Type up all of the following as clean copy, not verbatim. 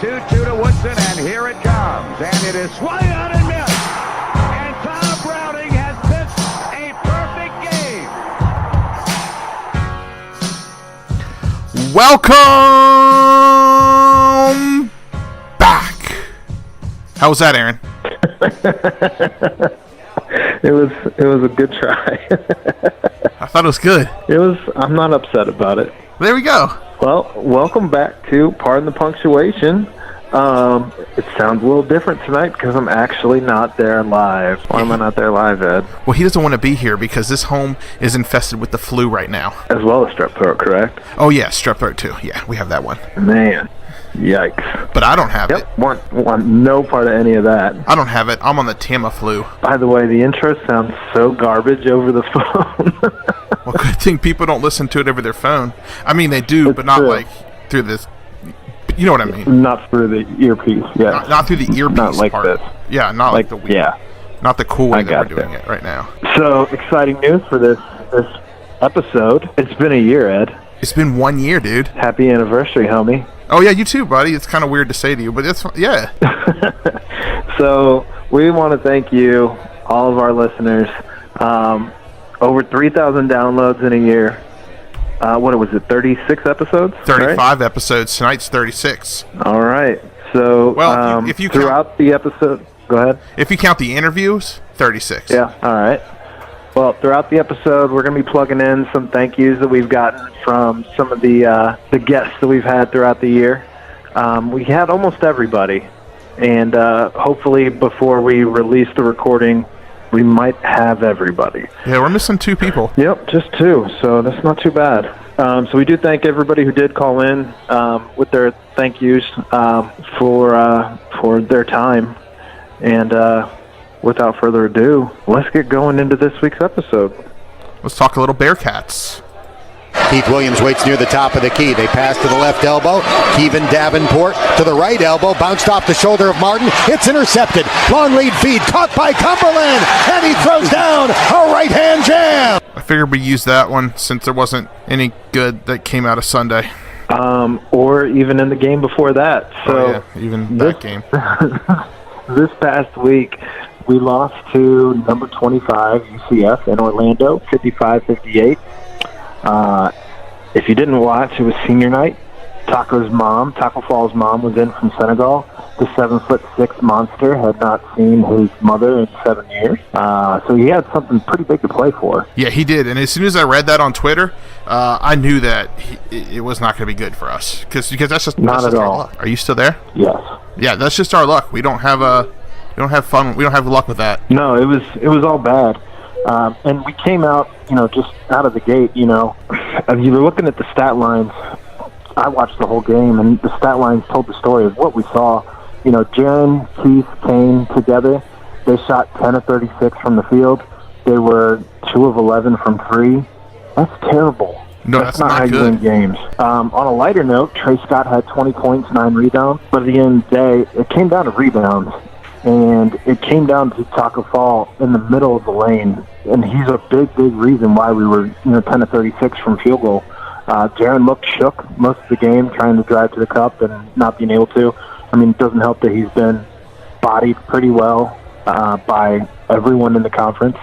2-2 to Woodson, and here it comes. And it is swung on and missed. And Tom Browning has pitched a perfect game. Welcome back. How was that, Aaron? It was a good try. I thought it was good. I'm not upset about it. There we go. Well, welcome back to Pardon the Punctuation. It sounds a little different tonight because I'm actually not there live. Why am I not there live, Ed? Well, he doesn't want to be here because this home is infested with the flu right now. As well as strep throat, correct? Oh, yeah, strep throat too. Yeah, we have that one. Man, yikes. But I don't have it. Yep, want no part of any of that. I don't have it. I'm on the Tamiflu. By the way, the intro sounds so garbage over the phone. Well, good thing people don't listen to it over their phone. I mean, they do, It's but not true. like through this. You know what I mean? Not through the earpiece, yeah. Not through the earpiece Not like part. this. Yeah, not like the weird. Yeah. Not the cool way I that we're gotcha. doing it right now. So, exciting news for this episode. It's been a year, Ed. It's been 1 year, dude. Happy anniversary, homie. Oh, yeah, you too, buddy. It's kind of weird to say to you, but it's, yeah. So, we want to thank you, all of our listeners. Over 3,000 downloads in a year. What was it, 36 episodes? 35 right? episodes. Tonight's 36. All right. So, Well, if you count- throughout the episode, go ahead. If you count the interviews, 36. Yeah, all right. Well, throughout the episode, we're going to be plugging in some thank yous that we've gotten from some of the guests that we've had throughout the year. We had almost everybody, and hopefully before we release the recording, we might have everybody. Yeah, we're missing 2 people. Yep, just 2, so that's not too bad. So we do thank everybody who did call in with their thank yous for their time. And without further ado, let's get going into this week's episode. Let's talk a little Bearcats. Keith Williams waits near the top of the key. They pass to the left elbow. Kevin Davenport to the right elbow. Bounced off the shoulder of Martin. It's intercepted. Long lead feed caught by Cumberland. And he throws down a right-hand jam. I figured we used that one since there wasn't any good that came out of Sunday. Or even in the game before that. So Oh, yeah, even that game. This past week, we lost to number 25, UCF, in Orlando, 55-58. If you didn't watch, it was senior night. Taco Fall's mom, was in from Senegal. The 7'6" monster had not seen his mother in 7 years. So he had something pretty big to play for. Yeah, he did. And as soon as I read that on Twitter, I knew that it was not going to be good for us. Because that's just Not at our all. luck. Are you still there? Yes. Yeah, that's just our luck. We don't have fun. We don't have luck with that. No, it was all bad. And we came out, just out of the gate, if you were looking at the stat lines, I watched the whole game, and the stat lines told the story of what we saw. Jaron, Keith, Kane together, they shot 10 of 36 from the field. They were 2 of 11 from 3. That's terrible. No, that's not not how you good. win games. On a lighter note, Trey Scott had 20 points, 9 rebounds. But at the end of the day, it came down to rebounds. And it came down to Taco Fall in the middle of the lane. And he's a big reason why we were 10 of 36 from field goal. Jaron looked shook most of the game, trying to drive to the cup and not being able to. I mean, it doesn't help that he's been bodied pretty well by everyone in the conference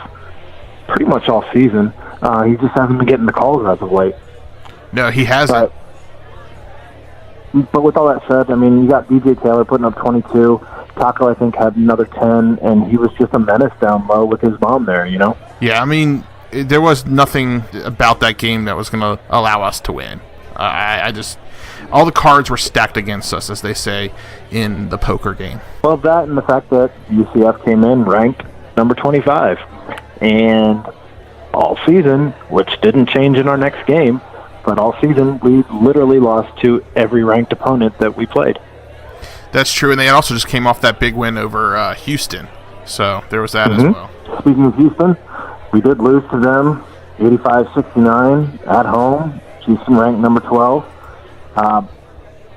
pretty much all season. He just hasn't been getting the calls as of late. No, he hasn't. But with all that said, I mean, you got DJ Taylor putting up 22. Taco, I think, had another 10, and he was just a menace down low with his mom there, Yeah, I mean, there was nothing about that game that was going to allow us to win. I just... All the cards were stacked against us, as they say in the poker game. Well, that and the fact that UCF came in ranked number 25. And all season, which didn't change in our next game, but all season, we literally lost to every ranked opponent that we played. That's true, and they also just came off that big win over Houston. So there was that as well. Speaking of Houston, we did lose to them 85-69 at home. Houston ranked number 12. I'm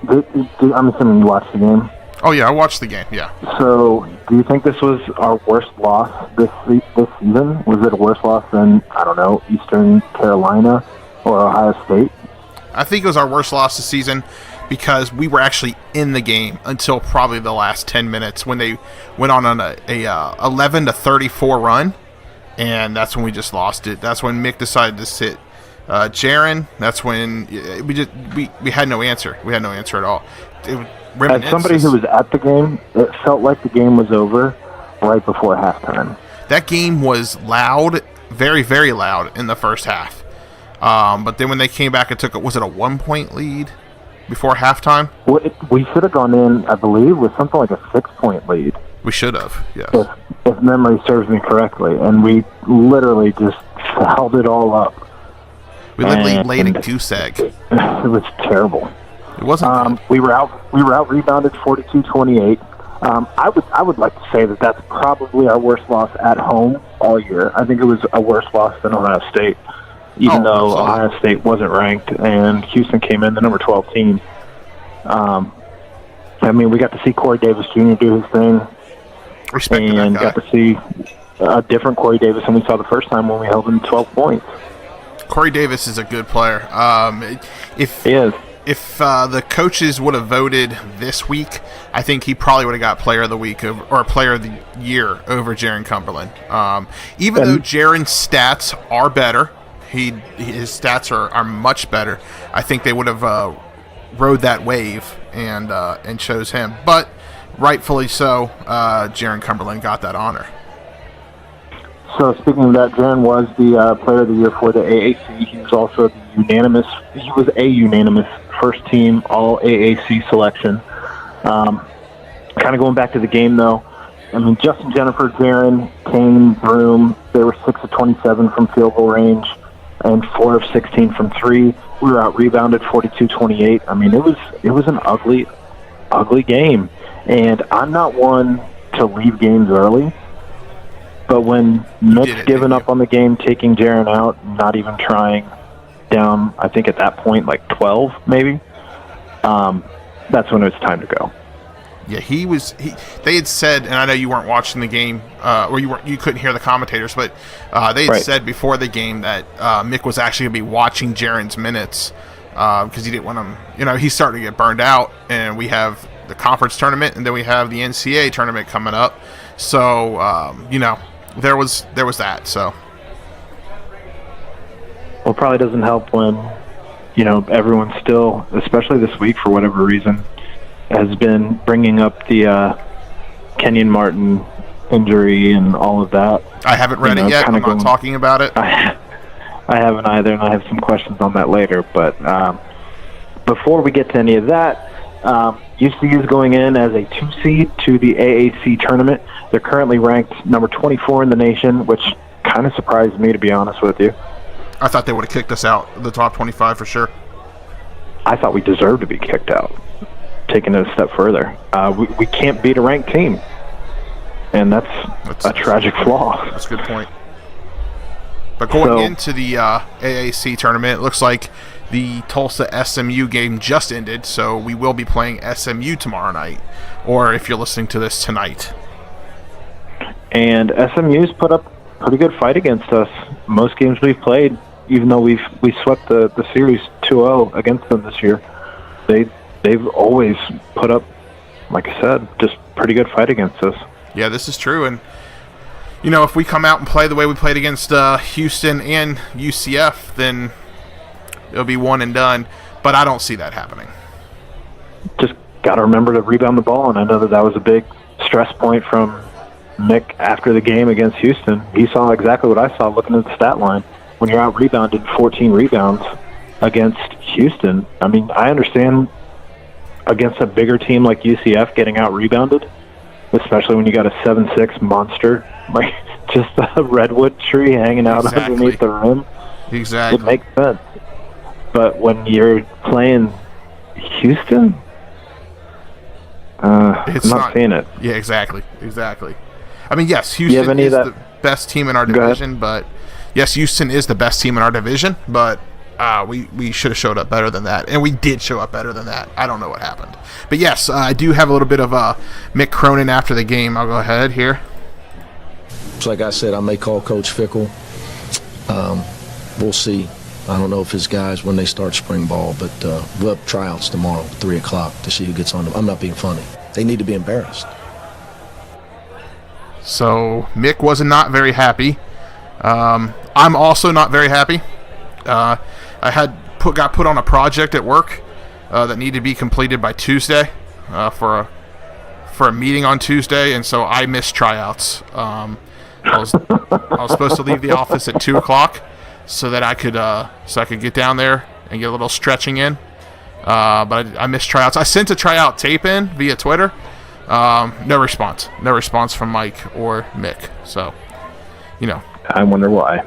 assuming you watched the game. Oh, yeah, I watched the game, yeah. So, do you think this was our worst loss this season? Was it a worse loss than, I don't know, Eastern Carolina or Ohio State? I think it was our worst loss this season because we were actually in the game until probably the last 10 minutes when they went on a 11-34 run, and that's when we just lost it. That's when Mick decided to sit Jaren. That's when we had no answer. We had no answer at all. As somebody who was at the game, it felt like the game was over right before halftime. That game was loud, very, very loud in the first half. But then when they came back and took it, was it a 1-point lead before halftime? Well, we should have gone in, I believe, with something like a 6-point lead. We should have, yes. If memory serves me correctly. And we literally just held it all up. We literally laid a goose egg. It was terrible. It wasn't. We were out rebounded 42-28. I would like to say that that's probably our worst loss at home all year. I think it was a worse loss than Ohio State, even though absolutely. Ohio State wasn't ranked and Houston came in the number 12 team. I mean, we got to see Corey Davis Jr. do his thing. Respect and that guy. got to see a different Corey Davis than we saw the first time when we held him 12 points. Corey Davis is a good player. He is. If the coaches would have voted this week, I think he probably would have got Player of the Week or Player of the Year over Jaren Cumberland. Even though Jaren's stats are better, his stats are much better. I think they would have rode that wave and chose him. But rightfully so, Jaren Cumberland got that honor. So speaking of that, Jaren was the Player of the Year for the AAC. He was also a unanimous first team All AAC selection. Kind of going back to the game though, I mean, Justin, Jennifer, Jaren, Kane, Broom, they were 6 of 27 from field goal range and 4 of 16 from three. We were out rebounded 42-28. I mean, it was an ugly game, and I'm not one to leave games early. But when Mick's given up on the game, taking Jaren out, not even trying, down, I think at that point, like 12 maybe, that's when it was time to go. Yeah, they had said, and I know you weren't watching the game, or you couldn't hear the commentators, but they had said before the game that Mick was actually going to be watching Jaren's minutes because he didn't want him, he's starting to get burned out, and we have the conference tournament, and then we have the NCAA tournament coming up. So, there was that. So, well, it probably doesn't help when, everyone still, especially this week for whatever reason, has been bringing up the Kenyon Martin injury and all of that. I haven't read it yet. I'm not talking about it. I haven't either, and I have some questions on that later. But before we get to any of that, UC is going in as a 2 seed to the AAC tournament. They're currently ranked number 24 in the nation, which kind of surprised me, to be honest with you. I thought they would have kicked us out of the top 25 for sure. I thought we deserved to be kicked out. Taking it a step further, we can't beat a ranked team, and that's a tragic flaw. That's a good point. But going into the AAC tournament, it looks like the Tulsa SMU game just ended, so we will be playing SMU tomorrow night, or if you're listening to this tonight. And SMU's put up a pretty good fight against us. Most games we've played, even though we swept the series 2-0 against them this year, they've always put up, like I said, just pretty good fight against us. Yeah, this is true, and if we come out and play the way we played against Houston and UCF, then it'll be one and done, but I don't see that happening. Just got to remember to rebound the ball, and I know that was a big stress point from Mick after the game against Houston. He saw exactly what I saw looking at the stat line. When you're out rebounded 14 rebounds against Houston, I mean, I understand against a bigger team like UCF getting out rebounded, especially when you got a 7'6" monster, like just a redwood tree hanging out underneath the rim. Exactly. It makes sense. But when you're playing Houston, I'm not seeing it. Yeah, exactly. I mean, yes, Houston is the best team in our division, but yes, Houston is the best team in our division, but we should have showed up better than that, and we did show up better than that. I don't know what happened. But yes, I do have a little bit of Mick Cronin after the game. I'll go ahead here. Like I said, I may call Coach Fickle. We'll see. I don't know if his guys, when they start spring ball, but we'll have tryouts tomorrow, 3 o'clock, to see who gets on them. I'm not being funny. They need to be embarrassed. So Mick was not very happy. I'm also not very happy. I got put on a project at work that needed to be completed by Tuesday for a meeting on Tuesday, and so I missed tryouts. I was supposed to leave the office at 2 o'clock so that I could get down there and get a little stretching in. But I missed tryouts. I sent a tryout tape in via Twitter. No response. No response from Mike or Mick. So, I wonder why.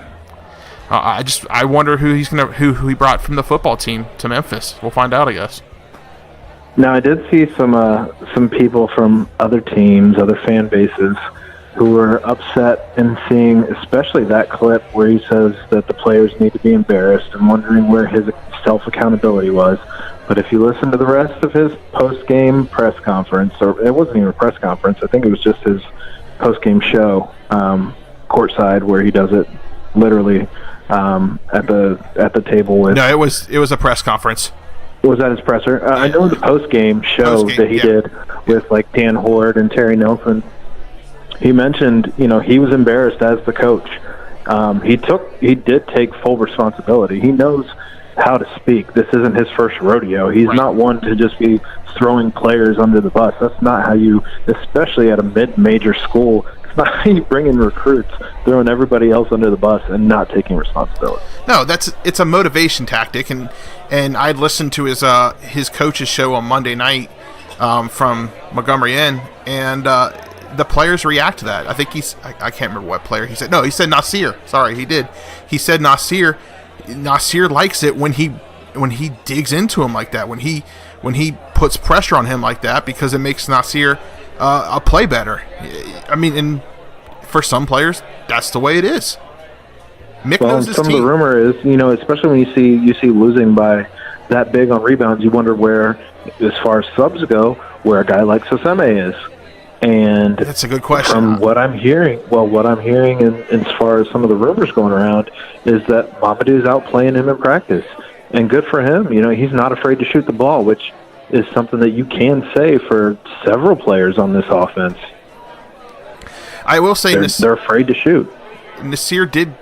I wonder who he brought from the football team to Memphis. We'll find out, I guess. Now, I did see some people from other teams, other fan bases, who were upset in seeing, especially that clip where he says that the players need to be embarrassed and wondering where his self-accountability was. But if you listen to the rest of his post-game press conference, or it wasn't even a press conference, I think it was just his post-game show, courtside, where he does it literally at the table with. No, it was a press conference. Was that his presser? I know the post-game show that he did with like Dan Horde and Terry Nelson. He mentioned, he was embarrassed as the coach. He did take full responsibility. He knows how to speak. This isn't his first rodeo. He's not one to just be throwing players under the bus. That's not how you, especially at a mid-major school, it's not how you bring in recruits, throwing everybody else under the bus and not taking responsibility. No, it's a motivation tactic, and I listened to his coach's show on Monday night from Montgomery Inn, and the players react to that. I think I can't remember what player he said. No, he said Nasir. Sorry, he did. He said Nasir. Nasir likes it when he digs into him like that, when he puts pressure on him like that, because it makes Nasir play better. I mean, and for some players, that's the way it is. Mick knows his team. Some of the rumor is, especially when you see losing by that big on rebounds, you wonder where, as far as subs go, where a guy like Saseme is. And that's a good question. From what I'm hearing, and as far as some of the rumors going around, is that Mamadou's out playing him in practice. And good for him. He's not afraid to shoot the ball, which is something that you can say for several players on this offense. I will say they're afraid to shoot. Nasir did.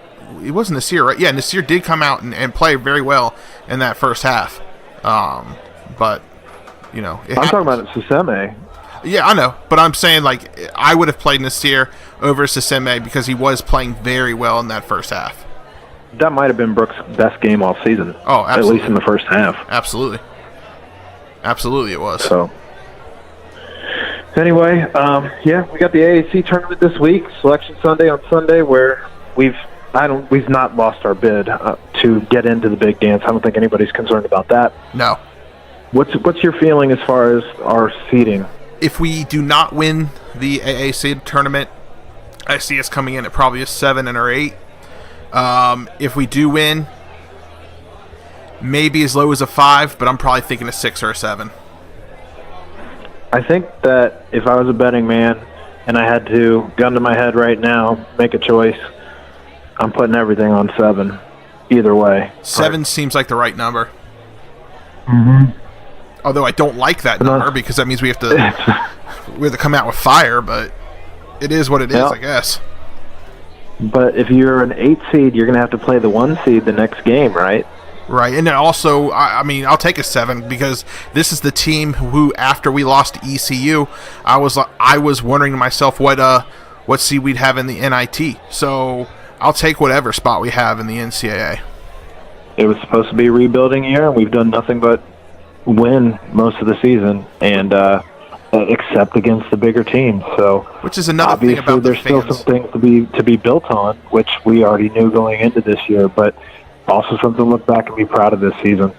It wasn't Nasir, right? Yeah, Nasir did come out and play very well in that first half. But, I'm talking about Saseme. Yeah, I know, but I'm saying, I would have played Nasir over Saseme because he was playing very well in that first half. That might have been Brooks' best game all season. Oh, absolutely. At least in the first half. Absolutely. Absolutely it was. So, anyway, we got the AAC tournament this week, Selection Sunday on Sunday, where we've not lost our bid to get into the big dance. I don't think anybody's concerned about that. No. What's your feeling as far as our seeding? If we do not win the AAC tournament, I see us coming in at probably a 7 or 8. If we do win, maybe as low as a 5, but I'm probably thinking a 6 or a 7. I think that if I was a betting man and I had to, gun to my head right now, make a choice, I'm putting everything on 7. Either way. 7 seems like the right number. Mm-hmm. Although I don't like that number because that means we have to come out with fire, but it is what it is, I guess. But if you're an 8 seed, you're going to have to play the 1 seed the next game, right? Right, and then also, I'll take a 7 because this is the team who, after we lost to ECU, I was wondering to myself what seed we'd have in the NIT. So I'll take whatever spot we have in the NCAA. It was supposed to be a rebuilding year, and we've done nothing but win most of the season, and except against the bigger teams. So, which is another thing about the fans. There's still some things to be built on, which we already knew going into this year, but also something to look back and be proud of this season.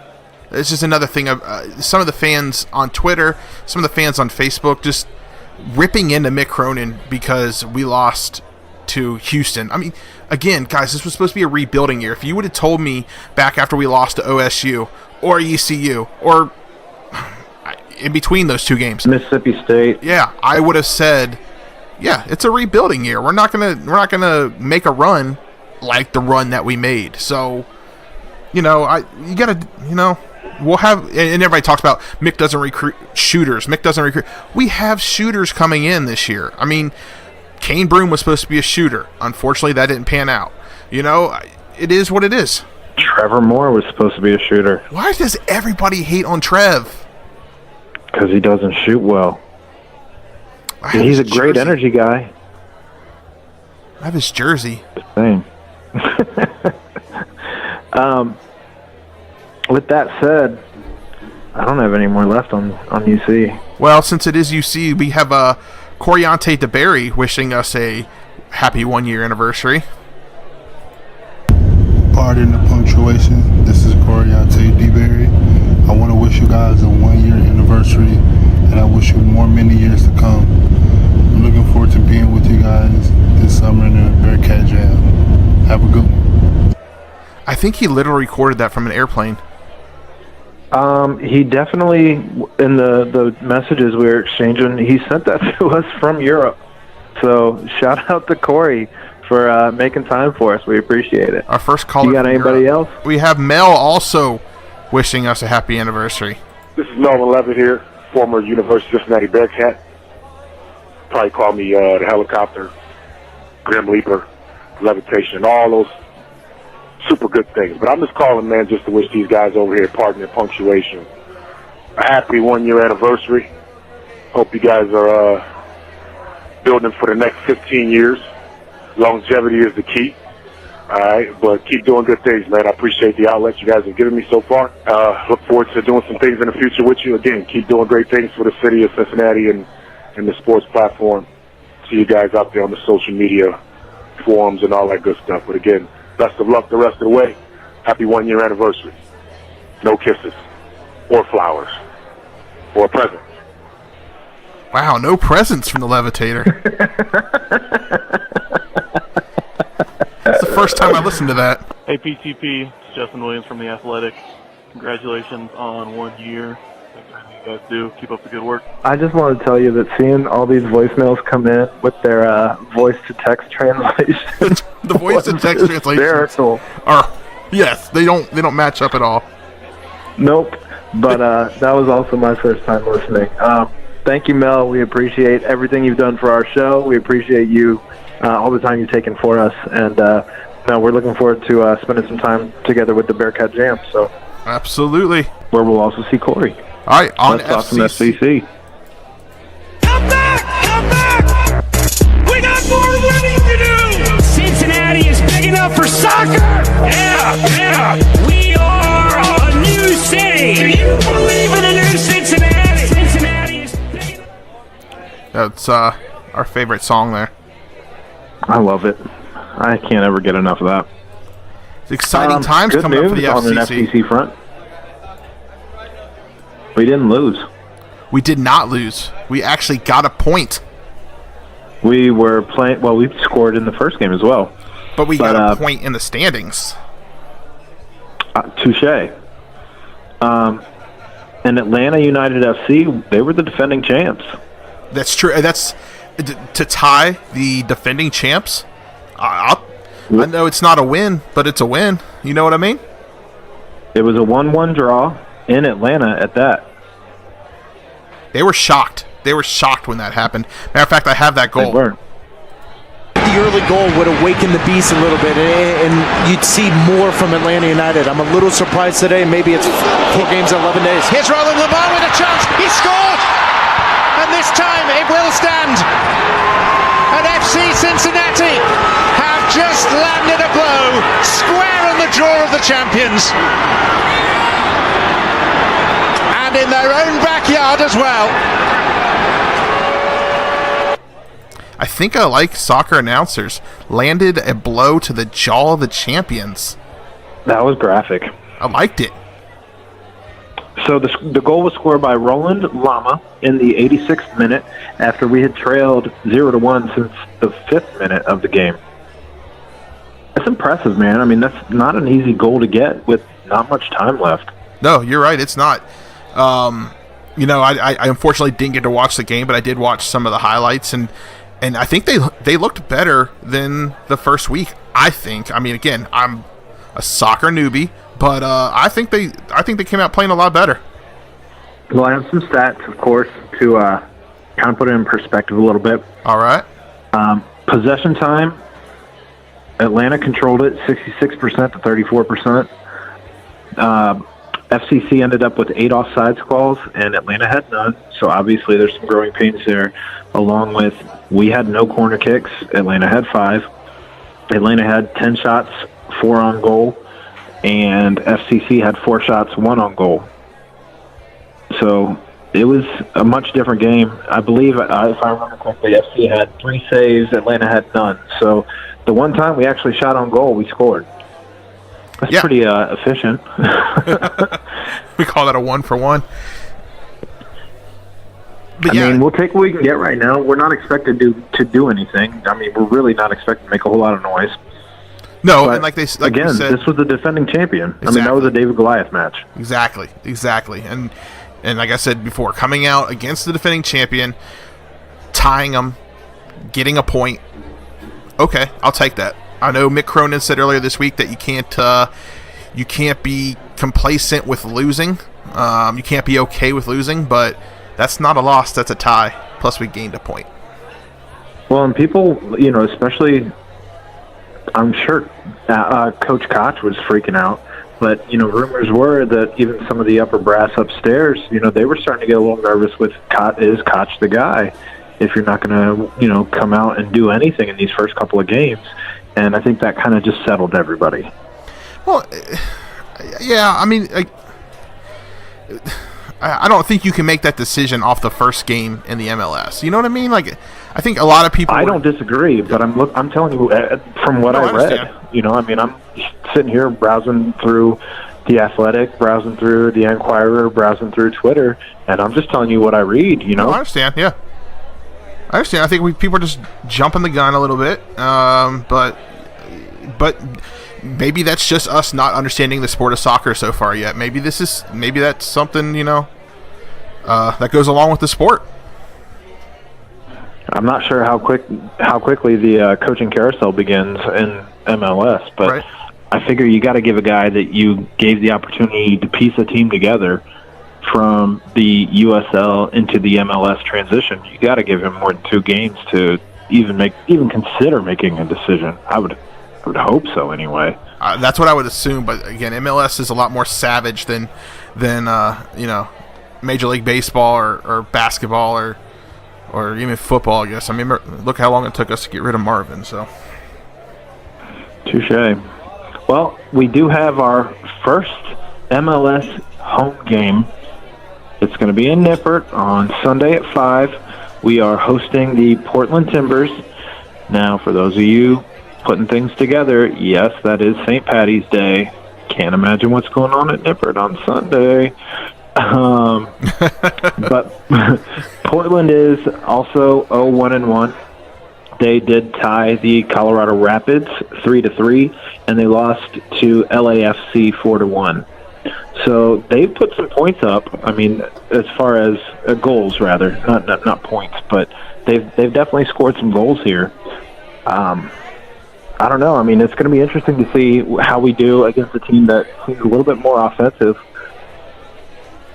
It's just another thing of some of the fans on Twitter, some of the fans on Facebook, just ripping into Mick Cronin because we lost to Houston. I mean, again, guys, this was supposed to be a rebuilding year. If you would have told me back after we lost to OSU or ECU or in between those two games, Mississippi State, I would have said, it's a rebuilding year. We're not gonna make a run like the run that we made. So, you gotta, we'll have, and everybody talks about Mick doesn't recruit shooters. We have shooters coming in this year. I mean, Kane Broome was supposed to be a shooter. Unfortunately, that didn't pan out. It is what it is. Trevor Moore was supposed to be a shooter. Why does everybody hate on Trev? Because he doesn't shoot well. He's a great energy guy. I have his jersey. Same. With that said, I don't have any more left on UC. Well, since it is UC, we have Coriante DeBerry wishing us a happy 1-year anniversary. Pardon the punctuation. This is Coriante DeBerry. I want to wish you guys a 1-year anniversary, and I wish you many years to come. I'm looking forward to being with you guys this summer in the Bearcat Jam. Have a good one. I think he literally recorded that from an airplane. He definitely, in the messages we were exchanging, he sent that to us from Europe. So shout out to Corey for making time for us. We appreciate it. Our first caller. You got anybody else? We have Mel also wishing us a happy anniversary. This is Melvin Levitt here, former University of Cincinnati Bearcat. Probably call me the helicopter, Grim Leaper, levitation, all those super good things. But I'm just calling, man, just to wish these guys over here, pardon the punctuation, a happy 1-year anniversary. Hope you guys are building for the next 15 years. Longevity is the key. All right, but keep doing good things, man. I appreciate the outlets you guys have given me so far. Look forward to doing some things in the future with you. Again, keep doing great things for the city of Cincinnati and the sports platform. See you guys out there on the social media forums and all that good stuff. But again, best of luck the rest of the way. Happy 1-year anniversary. No kisses or flowers or presents. Wow, no presents from the Levitator. That's the first time I listened to that. Hey, PTP, it's Justin Williams from The Athletic. Congratulations on 1 year. Thanks for everything you guys do. Keep up the good work. I just want to tell you that seeing all these voicemails come in with their voice-to-text translation. The voice-to-text translation are, yes, they don't match up at all. Nope, but that was also my first time listening. Thank you, Mel. We appreciate everything you've done for our show. We appreciate you, all the time you've taken for us. And we're looking forward to spending some time together with the Bearcat Jam. So, absolutely. Where we'll also see Corey. All right, on Let's talk some FCC. Come back! Come back! We got more winning to do! Cincinnati is big enough for soccer! Yeah! We are a new city! Do you believe in a new Cincinnati? Cincinnati is big enough. That's our favorite song there. I love it. I can't ever get enough of that. It's exciting times good coming up for the news on an FCC. FCC front. We didn't lose. We did not lose. We actually got a point. We were playing. Well, we scored in the first game as well. But we got a point in the standings. Touche. And Atlanta United FC, they were the defending champs. That's true. That's to tie the defending champs. I know it's not a win, but it's a win. You know what I mean? It was a 1-1 draw in Atlanta at that. They were shocked. They were shocked when that happened. Matter of fact, I have that goal. They weren't. The early goal would awaken the beast a little bit, and you'd see more from Atlanta United. I'm a little surprised today. Maybe it's 4 games in 11 days. Here's Roland Lamar with a chance. He scored! And this time it will stand. And FC Cincinnati have just landed a blow square on the jaw of the champions. And in their own backyard as well. I think I like soccer announcers. Landed a blow to the jaw of the champions. That was graphic. I liked it. So the goal was scored by Roland Lama in the 86th minute after we had trailed 0-1 since the 5th minute of the game. That's impressive, man. I mean, that's not an easy goal to get with not much time left. No, you're right. It's not. I unfortunately didn't get to watch the game, but I did watch some of the highlights, and I think they looked better than the first week, I think. I mean, again, I'm a soccer newbie, but I think they came out playing a lot better. Well, I have some stats, of course, to kind of put it in perspective a little bit. All right. Possession time, Atlanta controlled it 66% to 34%. FCC ended up with 8 offsides calls, and Atlanta had none. So obviously there's some growing pains there, along with we had no corner kicks. Atlanta had 5. Atlanta had 10 shots, 4 on goal, and FCC had 4 shots, 1 on goal. So it was a much different game. I believe, if I remember correctly, FC had 3 saves, Atlanta had none. So the one time we actually shot on goal, we scored. That's pretty efficient. We call that a 1-for-1. But I mean, we'll take what we can get right now. We're not expected to do anything. I mean, we're really not expected to make a whole lot of noise. No, but and like again, you said, this was the defending champion. Exactly. I mean, that was a David Goliath match. Exactly. And like I said before, coming out against the defending champion, tying them, getting a point. Okay, I'll take that. I know Mick Cronin said earlier this week that you can't be complacent with losing. You can't be okay with losing, but that's not a loss. That's a tie. Plus, we gained a point. Well, and people, especially, I'm sure Coach Koch was freaking out. But, rumors were that even some of the upper brass upstairs, they were starting to get a little nervous with is Koch the guy if you're not going to, come out and do anything in these first couple of games. And I think that kind of just settled everybody. Well, yeah, I mean, I don't think you can make that decision off the first game in the MLS. You know what I mean? Like, I think a lot of people. I don't disagree, but I'm telling you from what I read. I'm sitting here browsing through The Athletic, browsing through The Enquirer, browsing through Twitter, and I'm just telling you what I read. No, I understand. Yeah, I understand. I think people are just jumping the gun a little bit, but maybe that's just us not understanding the sport of soccer so far yet. Maybe that's something that goes along with the sport. I'm not sure how quickly the coaching carousel begins in MLS, but right. I figure you got to give a guy that you gave the opportunity to piece a team together from the USL into the MLS transition. You got to give him more than 2 games to even consider making a decision. I would hope so anyway. That's what I would assume, but again, MLS is a lot more savage than Major League Baseball or basketball or even football, I guess. I mean, look how long it took us to get rid of Marvin. So, touche. Well, we do have our first MLS home game. It's going to be in Nippert on Sunday at 5. We are hosting the Portland Timbers. Now, for those of you putting things together, yes, that is St. Paddy's Day. Can't imagine what's going on at Nippert on Sunday. But Portland is also 0-1-1. They did tie the Colorado Rapids 3-3, and they lost to LAFC 4-1. So they've put some points up. I mean, as far as goals, rather, not points, but they've definitely scored some goals here. I don't know. I mean, it's going to be interesting to see how we do against a team that seems a little bit more offensive.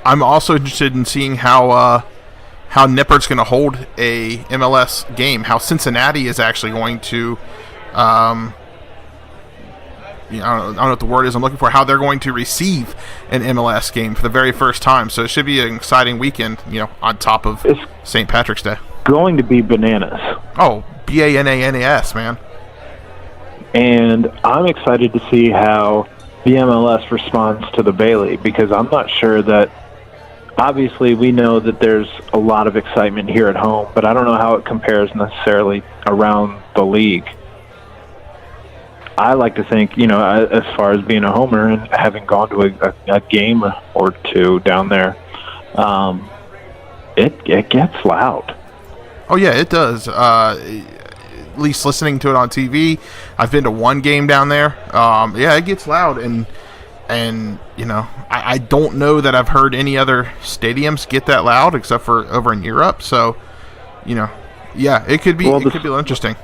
I'm also interested in seeing how Nippert's going to hold a MLS game. How Cincinnati is actually going to, I don't know what the word is I'm looking for. How they're going to receive an MLS game for the very first time. So it should be an exciting weekend. On top of St. Patrick's Day. Going to be bananas. Oh, BANANAS, man. And I'm excited to see how the MLS responds to the Bailey, because I'm not sure that, obviously we know that there's a lot of excitement here at home, but I don't know how it compares necessarily around the league. I like to think, as far as being a homer and having gone to a game or two down there, it gets loud. Oh, yeah, it does. At least listening to it on TV. I've been to one game down there. Yeah, it gets loud, and I don't know that I've heard any other stadiums get that loud except for over in Europe. So, yeah, it could be a little interesting.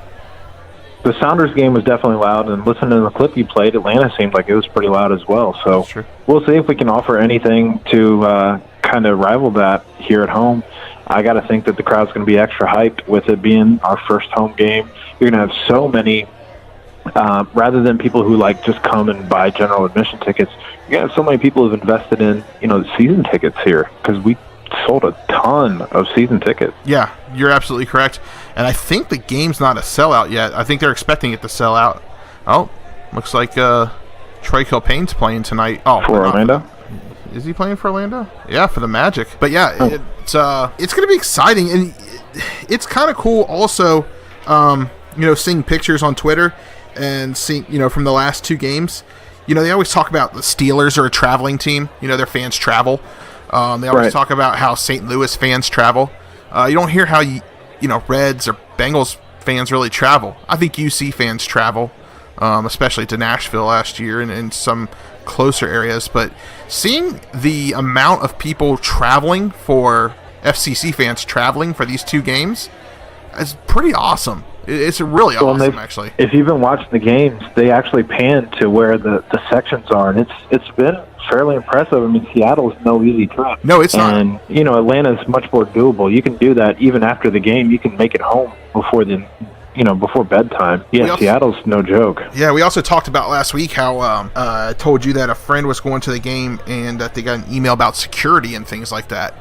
the Sounders game was definitely loud, and listening to the clip you played, Atlanta seemed like it was pretty loud as well. So we'll see if we can offer anything to kind of rival that here at home. I got to think that the crowd's going to be extra hyped with it being our first home game. You're going to have so many, rather than people who like just come and buy general admission tickets, you're going to have so many people who've invested in, the season tickets here, because we sold a ton of season tickets. Yeah, you're absolutely correct. And I think the game's not a sellout yet. I think they're expecting it to sell out. Oh, looks like Troy Kilpane's playing tonight. Oh, for Orlando? Is he playing for Orlando? Yeah, for the Magic. But yeah, it's going to be exciting, and it's kind of cool also, seeing pictures on Twitter and seeing, from the last two games. They always talk about the Steelers are a traveling team. Their fans travel. They always talk about how St. Louis fans travel. You don't hear how Reds or Bengals fans really travel. I think UC fans travel, especially to Nashville last year and some closer areas. But seeing the amount of people traveling for FCC fans traveling for these two games is pretty awesome. It's really awesome, actually. If you've been watching the games, they actually pan to where the sections are, and it's been fairly impressive. I mean, Seattle's no easy trip. No, it's not. And, Atlanta's much more doable. You can do that even after the game. You can make it home before before bedtime. Yeah, Seattle's no joke. Yeah, we also talked about last week how I told you that a friend was going to the game and that they got an email about security and things like that.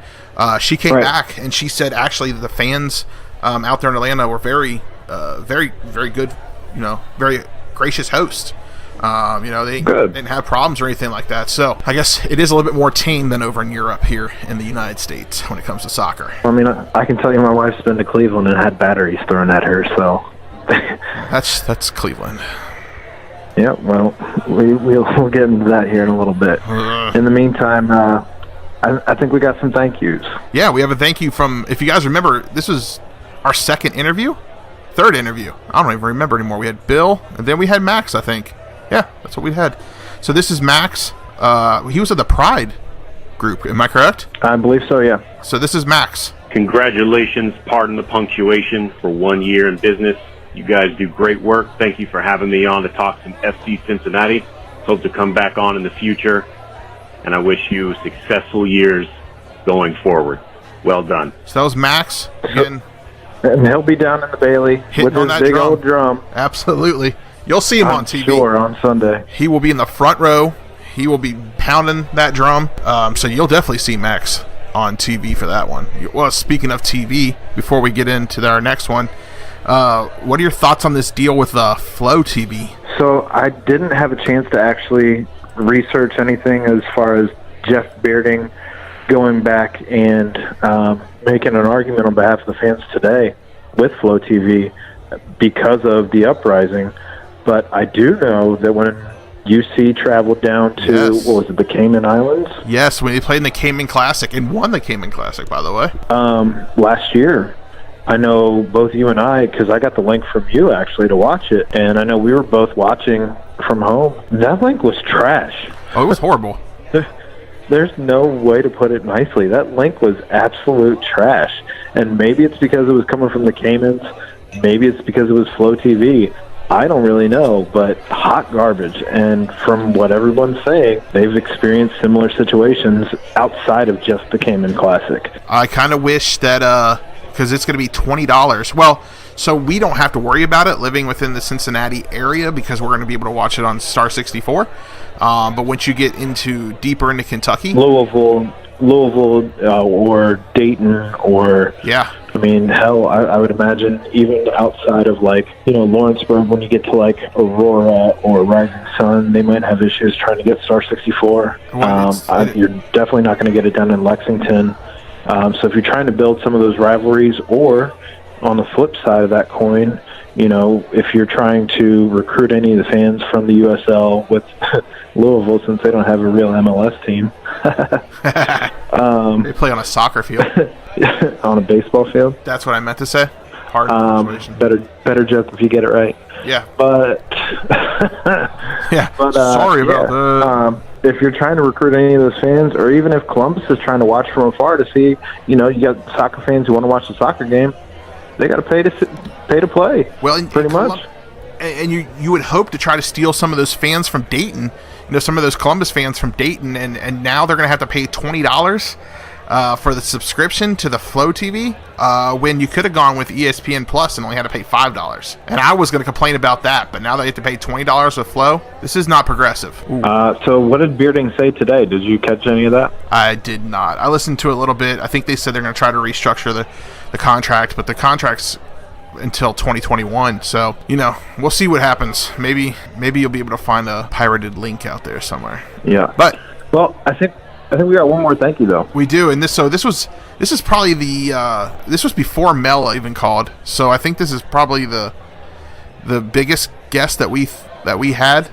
She came back and she said actually the fans out there in Atlanta were very, very good, very gracious hosts. They didn't have problems or anything like that. So I guess it is a little bit more tame than over in Europe here in the United States when it comes to soccer. I mean, I can tell you my wife's been to Cleveland and had batteries thrown at her, so. That's Cleveland. Yeah, well, we'll get into that here in a little bit. In the meantime, I think we got some thank yous. Yeah, we have a thank you from, if you guys remember, this was our third interview. I don't even remember anymore. We had Bill, and then we had Max, I think. Yeah, that's what we had. So this is Max. He was at the Pride group. Am I correct? I believe so, yeah. So this is Max. Congratulations, pardon the punctuation, for 1 year in business. You guys do great work. Thank you for having me on to talk some FC Cincinnati. Hope to come back on in the future. And I wish you successful years going forward. Well done. So that was Max. Again, and he'll be down in the Bailey with his big old drum. Absolutely. You'll see him on TV. Sure, on Sunday. He will be in the front row. He will be pounding that drum. So you'll definitely see Max on TV for that one. Well, speaking of TV, before we get into our next one, what are your thoughts on this deal with Flow TV? So I didn't have a chance to actually research anything as far as Jeff Bearding going back and making an argument on behalf of the fans today with Flow TV because of the uprising. But I do know that when UC traveled down to, what was it, the Cayman Islands? Yes, when he played in the Cayman Classic and won the Cayman Classic, by the way. Last year, I know both you and I, because I got the link from you actually to watch it, and I know we were both watching from home. That link was trash. Oh, it was horrible. There's no way to put it nicely. That link was absolute trash. And maybe it's because it was coming from the Caymans. Maybe it's because it was Flow TV. I don't really know, but hot garbage. And from what everyone's saying, they've experienced similar situations outside of just the Cayman Classic. I kind of wish that, because it's going to be $20. Well, so we don't have to worry about it living within the Cincinnati area because we're going to be able to watch it on Star 64. But once you get deeper into Kentucky, Louisville, or Dayton, or I mean, hell, I would imagine even outside of Lawrenceburg, when you get to Aurora or Rising Sun, they might have issues trying to get Star 64. You're definitely not going to get it done in Lexington. So if you're trying to build some of those rivalries, or on the flip side of that coin, if you're trying to recruit any of the fans from the USL with Louisville, since they don't have a real MLS team. They play on a soccer field. On a baseball field? That's what I meant to say. Hard situation. Better joke if you get it right. Yeah. But sorry about that. If you're trying to recruit any of those fans, or even if Columbus is trying to watch from afar to see, you got soccer fans who want to watch the soccer game, they got to pay to play. Well, pretty much. and you would hope to try to steal some of those fans from Dayton, some of those Columbus fans from Dayton, and now they're going to have to pay $20 for the subscription to the Flow TV when you could have gone with ESPN Plus and only had to pay $5. And I was going to complain about that, but now they have to pay $20 with Flow. This is not progressive. So what did Bearding say today? Did you catch any of that? I did not. I listened to a little bit. I think they said they're going to try to restructure the contract, but the contract's until 2021, so we'll see what happens. Maybe you'll be able to find a pirated link out there somewhere. Yeah, but I think we got one more thank you though. We do, and this is probably this was before Mel even called, so I think this is probably the biggest guest that we had,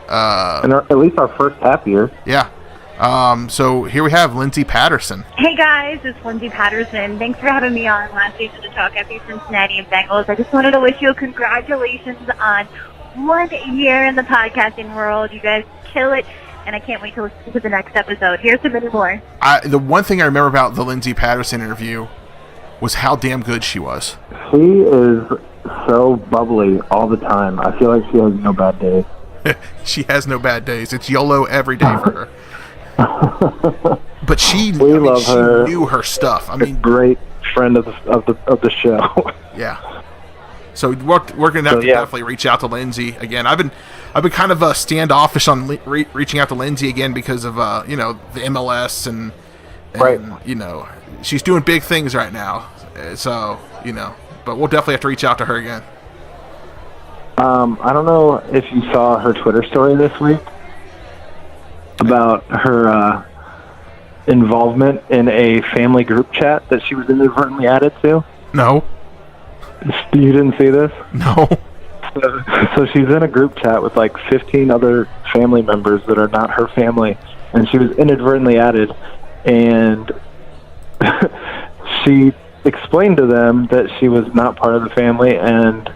and at least our first half year. Yeah. So here we have Lindsay Patterson. Hey guys, it's Lindsay Patterson. Thanks for having me on last week to the Talk Epi from Cincinnati and Bengals. I just wanted to wish you congratulations on 1 year in the podcasting world. You guys kill it, and I can't wait to listen to the next episode. Here's some many more. The one thing I remember about the Lindsay Patterson interview was how damn good she was. She is so bubbly all the time. I feel like she has no bad days. She has no bad days. It's YOLO every day for her. But she knew her stuff. I mean, great friend of the show. Yeah. So we're going to have to definitely reach out to Lindsay again. I've been kind of standoffish on reaching out to Lindsay again because of the MLS and right. She's doing big things right now. So but we'll definitely have to reach out to her again. I don't know if you saw her Twitter story this week about her involvement in a family group chat that she was inadvertently added to. No. You didn't see this? No. So she's in a group chat with like 15 other family members that are not her family, and she was inadvertently added, and she explained to them that she was not part of the family and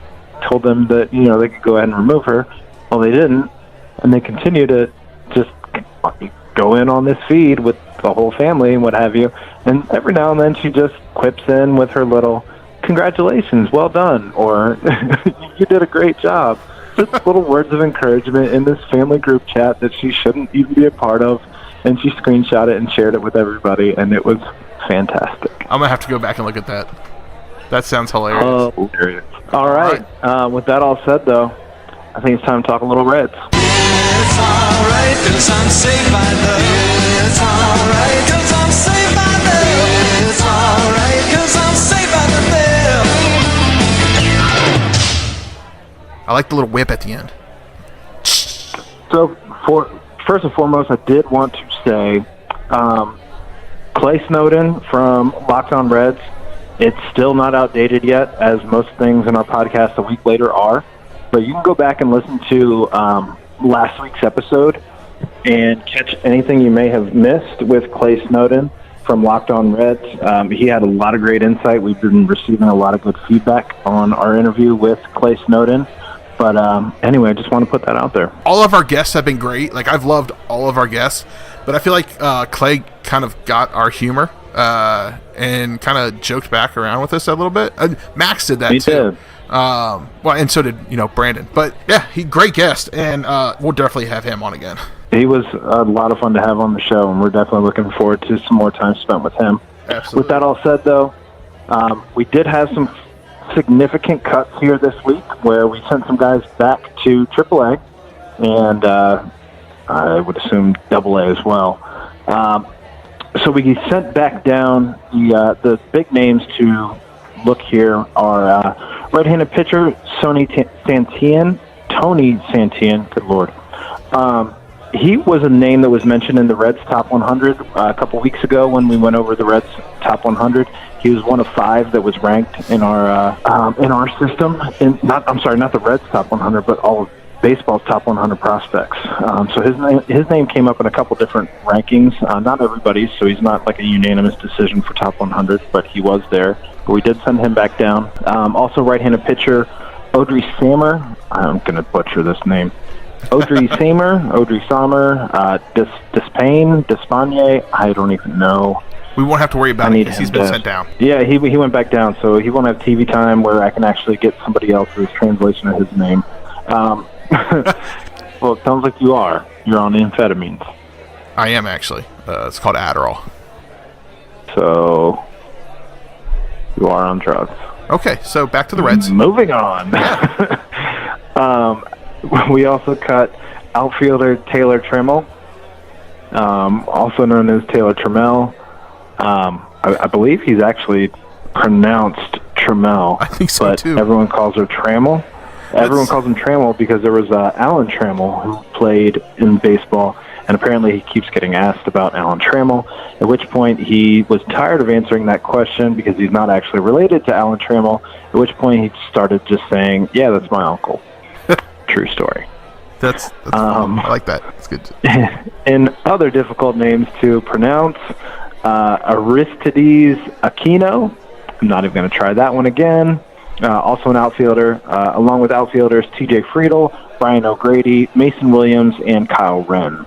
told them that they could go ahead and remove her. Well, they didn't, and they continue to just go in on this feed with the whole family and what have you, and every now and then she just quips in with her little congratulations, well done, or you did a great job. Just little words of encouragement in this family group chat that she shouldn't even be a part of, and she screenshot it and shared it with everybody, and it was fantastic. I'm gonna have to go back and look at that. That sounds hilarious. All right. With that all said, though, I think it's time to talk a little Reds. It's alright, 'cause I'm saved by love. It's alright, 'cause I'm saved by love. It's alright, 'cause I'm saved by the bell. I like the little whip at the end. So, first and foremost, I did want to say, Clay Snowden from Locked On Reds, it's still not outdated yet, as most things in our podcast a week later are. But you can go back and listen to last week's episode and catch anything you may have missed with Clay Snowden from Locked On Reds. He had a lot of great insight. We've been receiving a lot of good feedback on our interview with Clay Snowden. But anyway, I just want to put that out there. All of our guests have been great. Like, I've loved all of our guests. But I feel like Clay kind of got our humor and kind of joked back around with us a little bit. Max did that, he too. Did. Well, and so did Brandon. But yeah, great guest, and we'll definitely have him on again. He was a lot of fun to have on the show, and we're definitely looking forward to some more time spent with him. Absolutely. With that all said, though, we did have some significant cuts here this week where we sent some guys back to AAA, and I would assume AA as well. So we sent back down the big names to look here are right-handed pitcher Tony Santillan, good Lord. He was a name that was mentioned in the Reds Top 100 a couple weeks ago when we went over the Reds Top 100. He was one of 5 that was ranked in our system. Not the Reds Top 100, but all of baseball's top 100 prospects. So his name came up in a couple different rankings. Not everybody's, so he's not like a unanimous decision for top 100, but he was there. But we did send him back down. Also, right-handed pitcher Audrey Samer. I'm going to butcher this name. Audrey Samer, Despagne. I don't even know. We won't have to worry about it because he's been sent down. Yeah, he went back down, so he won't have TV time where I can actually get somebody else's translation of his name. Well, it sounds like you are. You're on amphetamines. I am actually. It's called Adderall. So you are on drugs. Okay, so back to the Reds. Moving on. We also cut outfielder Taylor Trammell, also known as Taylor Trammell. I believe he's actually pronounced Trammell. I think so, but too. Everyone calls her Trammell. Everyone calls him Trammell because there was Alan Trammell who played in baseball, and apparently he keeps getting asked about Alan Trammell, at which point he was tired of answering that question because he's not actually related to Alan Trammell, at which point he started just saying, yeah, that's my uncle. True story. That's I like that. It's good. In other difficult names to pronounce, Aristides Aquino. I'm not even going to try that one again. Also an outfielder, along with outfielders T.J. Friedel, Brian O'Grady, Mason Williams, and Kyle Wren.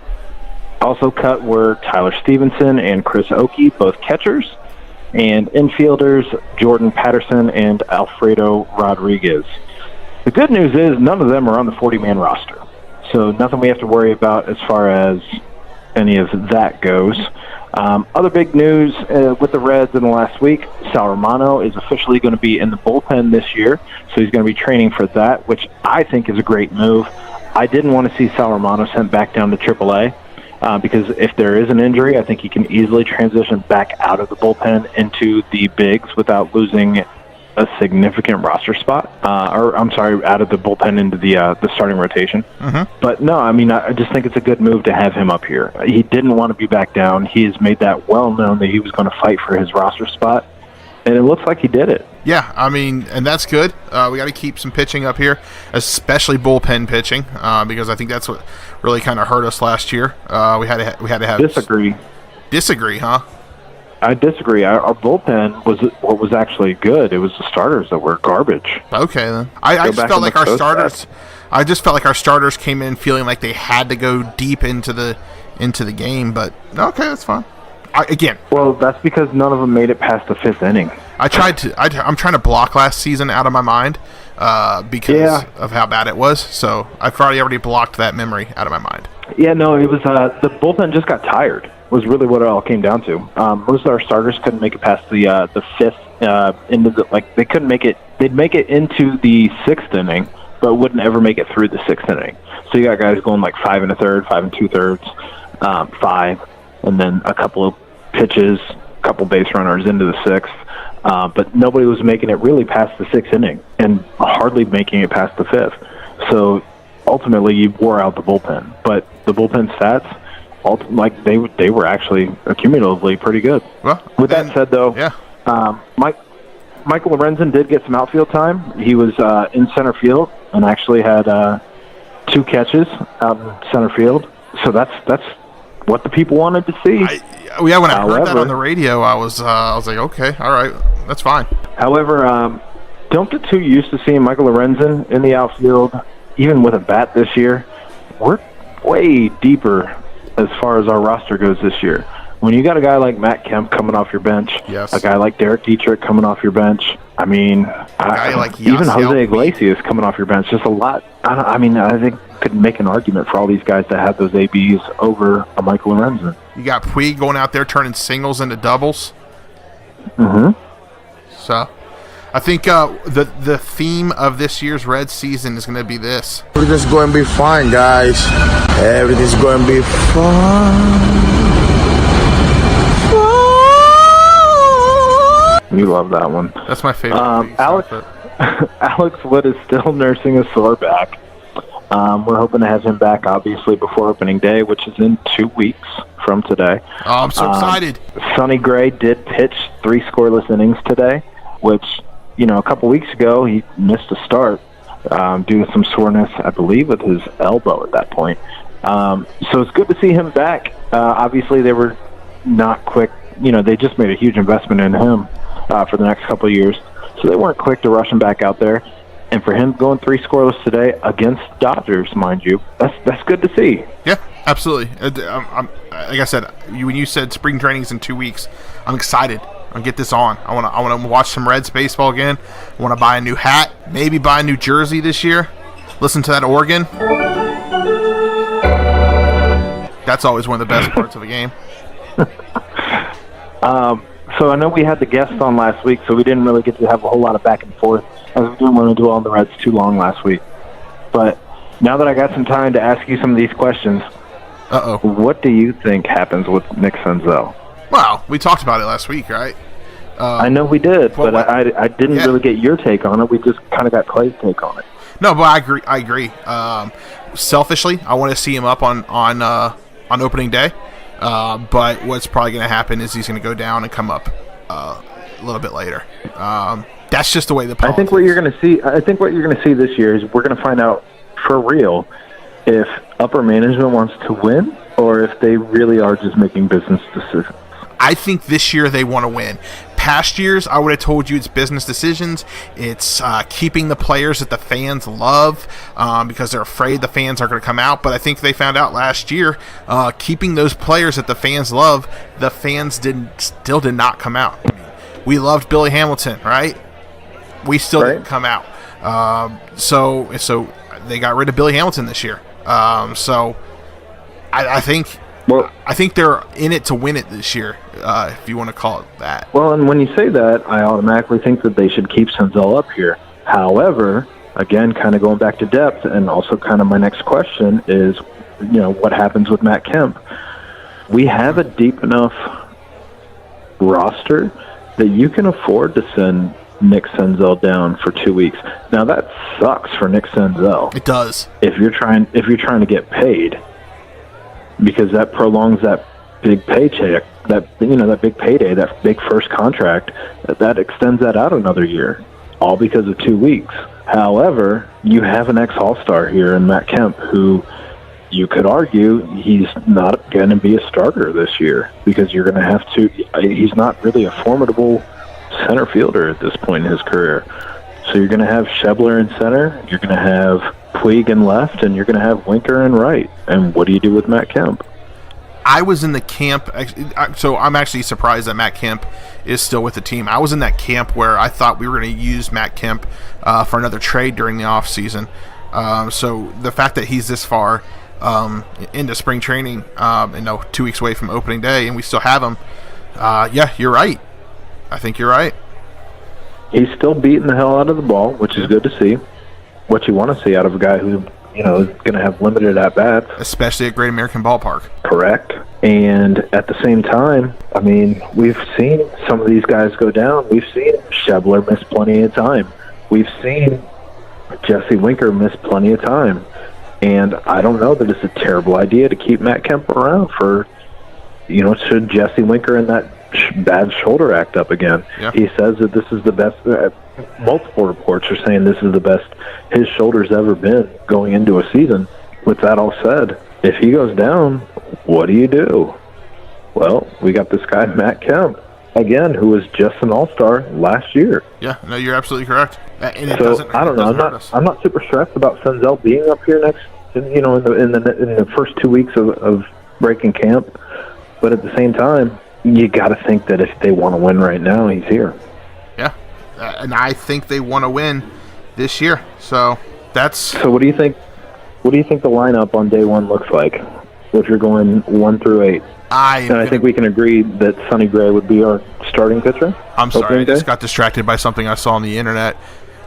Also cut were Tyler Stevenson and Chris Oakey, both catchers, and infielders Jordan Patterson and Alfredo Rodriguez. The good news is none of them are on the 40-man roster, so nothing we have to worry about as far as any of that goes. Other big news with the Reds in the last week, Sal Romano is officially going to be in the bullpen this year, so he's going to be training for that, which I think is a great move. I didn't want to see Sal Romano sent back down to AAA because if there is an injury, I think he can easily transition back out of the bullpen into the bigs without losing a significant roster spot, out of the bullpen into the starting rotation. Mm-hmm. But no, I mean, I just think it's a good move to have him up here. He didn't want to be back down. He has made that well known that he was going to fight for his roster spot, and it looks like he did it. Yeah, I mean, and that's good. We got to keep some pitching up here, especially bullpen pitching, because I think that's what really kind of hurt us last year. We had to have Disagree, huh? I disagree. Our bullpen was what was actually good. It was the starters that were garbage. Okay, then. I just felt like our starters. I just felt like our starters came in feeling like they had to go deep into the game. But okay, that's fine. Well, that's because none of them made it past the fifth inning. I'm trying to block last season out of my mind because of how bad it was. So I've already blocked that memory out of my mind. Yeah, no, it was the bullpen just got tired. Was really what it all came down to. Most of our starters couldn't make it past the fifth into the they couldn't make it. They'd make it into the sixth inning, but wouldn't ever make it through the sixth inning. So you got guys going like 5 1/3, 5 2/3, 5, and then a couple of pitches, a couple base runners into the sixth. But nobody was making it really past the sixth inning, and hardly making it past the fifth. So ultimately, you wore out the bullpen. But the bullpen stats, they were actually cumulatively pretty good. Well, with that said, though, Michael Lorenzen did get some outfield time. He was in center field and actually had 2 catches out in center field. So that's what the people wanted to see. When I heard that on the radio, I was like, okay, all right, that's fine. However, don't get too used to seeing Michael Lorenzen in the outfield, even with a bat this year. We're way deeper as far as our roster goes this year. When you got a guy like Matt Kemp coming off your bench, a guy like Derek Dietrich coming off your bench, I mean, even Jose Iglesias coming off your bench, just a lot. I think could make an argument for all these guys that have those ABs over a Michael Lorenzen. You got Puig going out there turning singles into doubles. Mm-hmm. So, I think the theme of this year's Red season is going to be this. Everything's going to be fine, guys. Everything's going to be fine. You love that one. That's my favorite. Alex Wood is still nursing a sore back. We're hoping to have him back, obviously, before opening day, which is in 2 weeks from today. Oh, I'm so excited. Sonny Gray did pitch 3 scoreless innings today, which, a couple weeks ago, he missed a start due to some soreness, I believe, with his elbow at that point. So it's good to see him back. Obviously, they were not quick. They just made a huge investment in him for the next couple of years. So they weren't quick to rush him back out there. And for him going 3 scoreless today against Dodgers, mind you, that's good to see. Yeah, absolutely. Like I said, when you said spring training's in 2 weeks, I'm excited. I'll get this on. I want to watch some Reds baseball again. I want to buy a new hat, maybe buy a new jersey this year. Listen to that organ. That's always one of the best parts of a game. So I know we had the guest on last week, so we didn't really get to have a whole lot of back and forth, as we didn't want to dwell on the Reds too long last week. But now that I got some time to ask you some of these questions, what do you think happens with Nick Senzel? Well, we talked about it last week, right? I know we did, but I didn't really get your take on it. We just kind of got Clay's take on it. No, but I agree. Selfishly, I want to see him up on opening day. But what's probably going to happen is he's going to go down and come up a little bit later. That's just the way the politics. I think what you're going to see this year is we're going to find out for real if upper management wants to win or if they really are just making business decisions. I think this year they want to win. Past years, I would have told you it's business decisions. It's keeping the players that the fans love because they're afraid the fans are going to come out. But I think they found out last year, keeping those players that the fans love, the fans still did not come out. I mean, we loved Billy Hamilton, right? We still didn't come out. So they got rid of Billy Hamilton this year. So I think. Well, I think they're in it to win it this year, if you want to call it that. Well, and when you say that, I automatically think that they should keep Senzel up here. However, again, kind of going back to depth, and also kind of my next question is, what happens with Matt Kemp? We have a deep enough roster that you can afford to send Nick Senzel down for 2 weeks. Now that sucks for Nick Senzel. It does. If you're trying to get paid. Because that prolongs that big paycheck, that big payday, that big first contract, that extends that out another year, all because of 2 weeks. However, you have an ex-All-Star here in Matt Kemp, who you could argue he's not going to be a starter this year because you're going to have to. He's not really a formidable center fielder at this point in his career. So you're going to have Schebler in center, you're going to have Puig in left, and you're going to have Winker in right. And what do you do with Matt Kemp? I was in the camp, so I'm actually surprised that Matt Kemp is still with the team. I was in that camp where I thought we were going to use Matt Kemp for another trade during the offseason. So the fact that he's this far into spring training, 2 weeks away from opening day, and we still have him, you're right. I think you're right. He's still beating the hell out of the ball, which is good to see. What you want to see out of a guy who, is going to have limited at-bats. Especially at Great American Ballpark. Correct. And at the same time, I mean, we've seen some of these guys go down. We've seen Schebler miss plenty of time. We've seen Jesse Winker miss plenty of time. And I don't know that it's a terrible idea to keep Matt Kemp around for, should Jesse Winker and that bad shoulder act up again. Yeah. He says that this is the best. Multiple reports are saying this is the best his shoulder's ever been going into a season. With that all said, if he goes down, what do you do? Well, we got this guy, Matt Kemp, again, who was just an all-star last year. Yeah, no, you're absolutely correct. And I don't know. I'm not super stressed about Senzel being up here next. In the first 2 weeks of breaking camp, but at the same time, you got to think that if they want to win right now, he's here. Yeah, and I think they want to win this year. So that's. So what do you think? What do you think the lineup on day one looks like? If you're going 1 through 8, I think we can agree that Sonny Gray would be our starting pitcher. I'm sorry, I just got distracted by something I saw on the internet.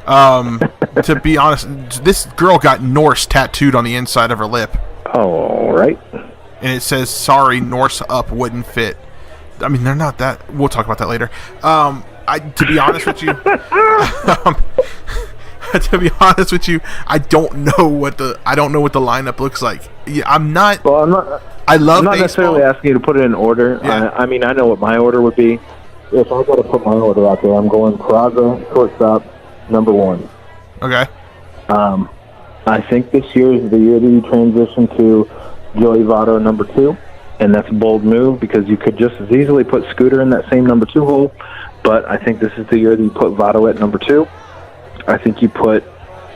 To be honest, this girl got Norse tattooed on the inside of her lip. Oh, right. And it says, "Sorry, Norse up wouldn't fit." I mean, they're not that. We'll talk about that later. To be honest with you, I don't know what the lineup looks like. Yeah, I'm not. Well, I'm not. I love. I'm not baseball. necessarily asking you to put it in order. Yeah. I mean, I know what my order would be. If I got to put my order out there, I'm going Peraza, shortstop, number 1. Okay. I think this year is the year that you transition to Joey Votto, number 2. And that's a bold move because you could just as easily put Scooter in that same number 2 hole. But I think this is the year that you put Votto at number 2. I think you put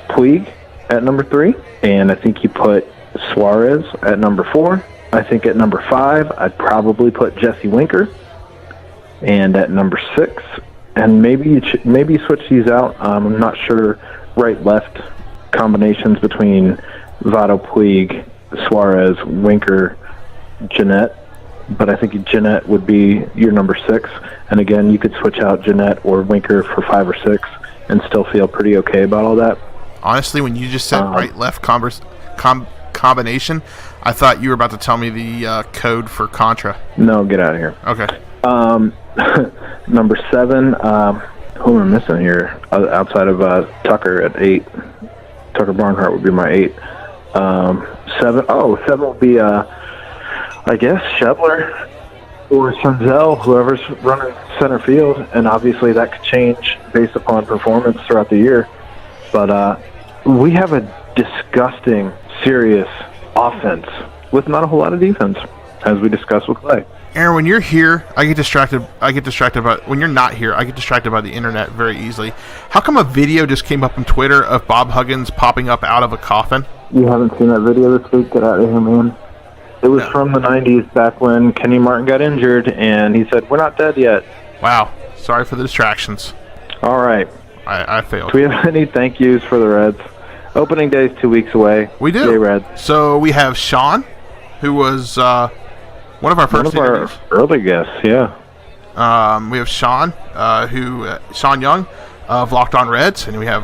Puig at number 3. And I think you put Suarez at number 4. I think at number 5, I'd probably put Jesse Winker. And at number 6, and maybe you switch these out. I'm not sure right, left. combinations between Votto, Puig, Suarez, Winker, Jeanette, but I think Jeanette would be your number 6. And again, you could switch out Jeanette or Winker for 5 or 6 and still feel pretty okay about all that. Honestly, when you just said right-left combination, I thought you were about to tell me the code for Contra. No, get out of here. Okay. Number 7, who am I missing here? Outside of Tucker at 8. Tucker Barnhart would be my 8. 7 will be, I guess, Shepler or Senzel, whoever's running center field. And obviously that could change based upon performance throughout the year. But we have a disgusting, serious offense with not a whole lot of defense, as we discussed with Clay. Aaron, when you're here, I get distracted by when you're not here, I get distracted by the internet very easily. How come a video just came up on Twitter of Bob Huggins popping up out of a coffin? You haven't seen that video this week? Get out of here, man. It was from the 90s, back when Kenny Martin got injured, and he said, "We're not dead yet." Wow. Sorry for the distractions. All right. I failed. Do we have any thank yous for the Reds? Opening day is 2 weeks away. We do. Yay, Reds. So we have Sean, who was one of our first interviews. Early guests, yeah. We have Sean, Sean Young of Locked On Reds, and we have